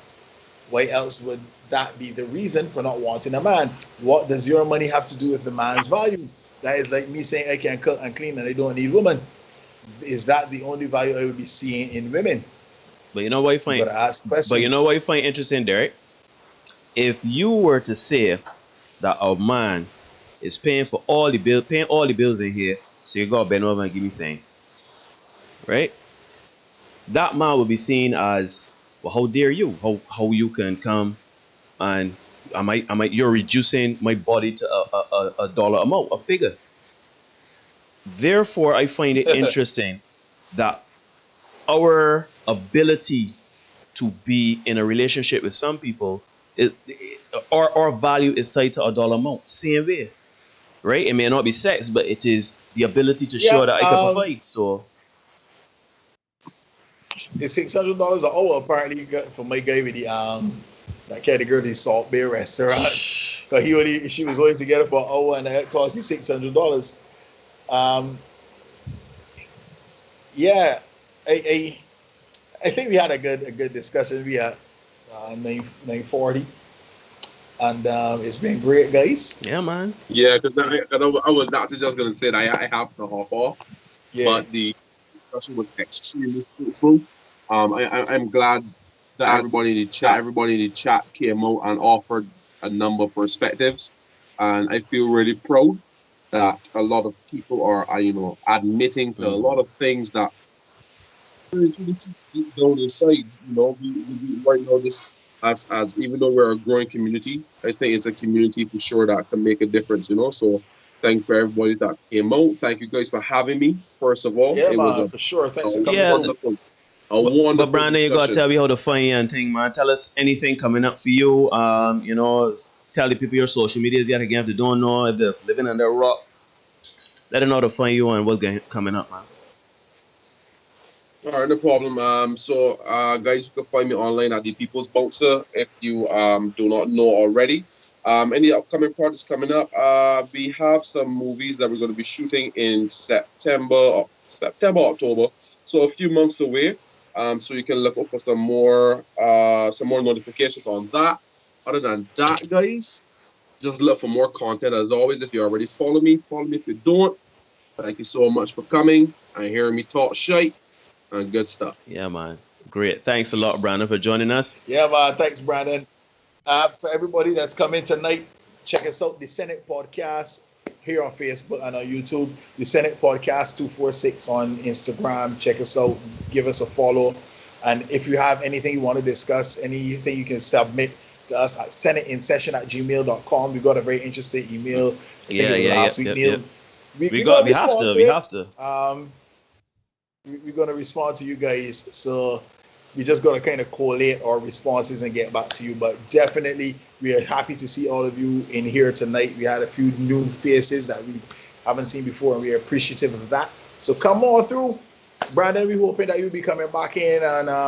Why else would that be the reason for not wanting a man? What does your money have to do with the man's value? That is like me saying I can cook and clean and I don't need women. Is that the only value I would be seeing in women? But you know what you find? But you know what you find interesting, Derek? If you were to say that a man is paying all the bills in here, so you gotta bend over and give me saying, right? That man will be seen as, well, how dare you? How you can come and you're reducing my body to a dollar amount, a figure. Therefore, I find it interesting that our ability to be in a relationship with some people, our value is tied to a dollar amount. Same way, right? It may not be sex, but it is the ability to show that I can provide. So it's $600 an hour apparently for my guy with the that category, the Salt Bay restaurant. Cause she was only together for an hour and that cost you $600. Yeah, I think we had a good discussion. We had 9:40, and it's been great, guys. Yeah, man. Yeah, because I was not just gonna say that I have to hop off, but the discussion was extremely fruitful. I'm glad that everybody in the chat came out and offered a number of perspectives, and I feel really proud that a lot of people are admitting to a lot of things that really deep down inside. Right now, this as even though we're a growing community, I think it's a community for sure that can make a difference. So thank you for everybody that came out. Thank you guys for having me. First of all, Yeah, it was man, a for sure. Thanks for coming Yeah, through. but Brandon, you gotta tell me how to find you and thing, man. Tell us anything coming up for you. Tell the people your social medias yet again if they don't know, if they're living under a rock. Let them know to find you and what's coming up, man. All right, no problem. Guys, you can find me online at the People's Bouncer if you do not know already. Any upcoming projects coming up? We have some movies that we're going to be shooting in September, October. So a few months away. So you can look up for some more notifications on that. Other than that, guys, just look for more content as always. If you already follow me. If you don't, thank you so much for coming and hearing me talk shite and good stuff. Yeah, man. Great. Thanks a lot, Brandon, for joining us. Yeah, man. Thanks, Brandon. For everybody that's coming tonight, check us out, the Senate Podcast here on Facebook and on YouTube. The Senate Podcast 246 on Instagram. Check us out. Give us a follow. And if you have anything you want to discuss, anything you can submit to us at senateinsession@gmail.com. We got a very interesting email. We have to. We're going to respond to you guys. So we just got to kind of collate our responses and get back to you. But definitely, we are happy to see all of you in here tonight. We had a few new faces that we haven't seen before, and we are appreciative of that. So come on through. Brandon, we're hoping that you'll be coming back in. And all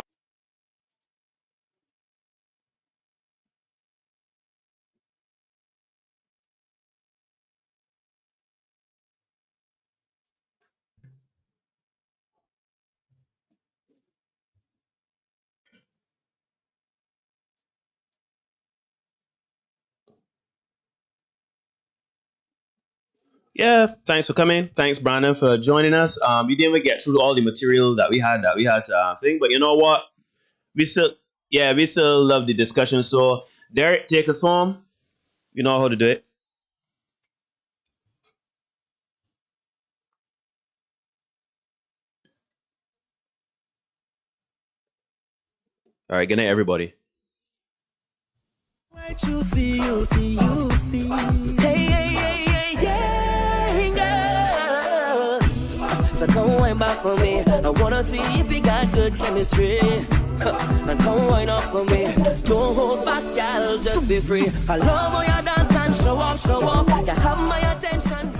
Yeah, thanks for coming. Thanks, Brandon, for joining us. We didn't even get through all the material that we had to think, but you know what? We still love the discussion. So, Derek, take us home. You know how to do it. All right, good night, everybody. You see. Hey, girl. So come wind back for me. I wanna see if we got good chemistry. And come wind up for me. Don't hold back, girl, just be free. I love how you dance and show off. You have my attention.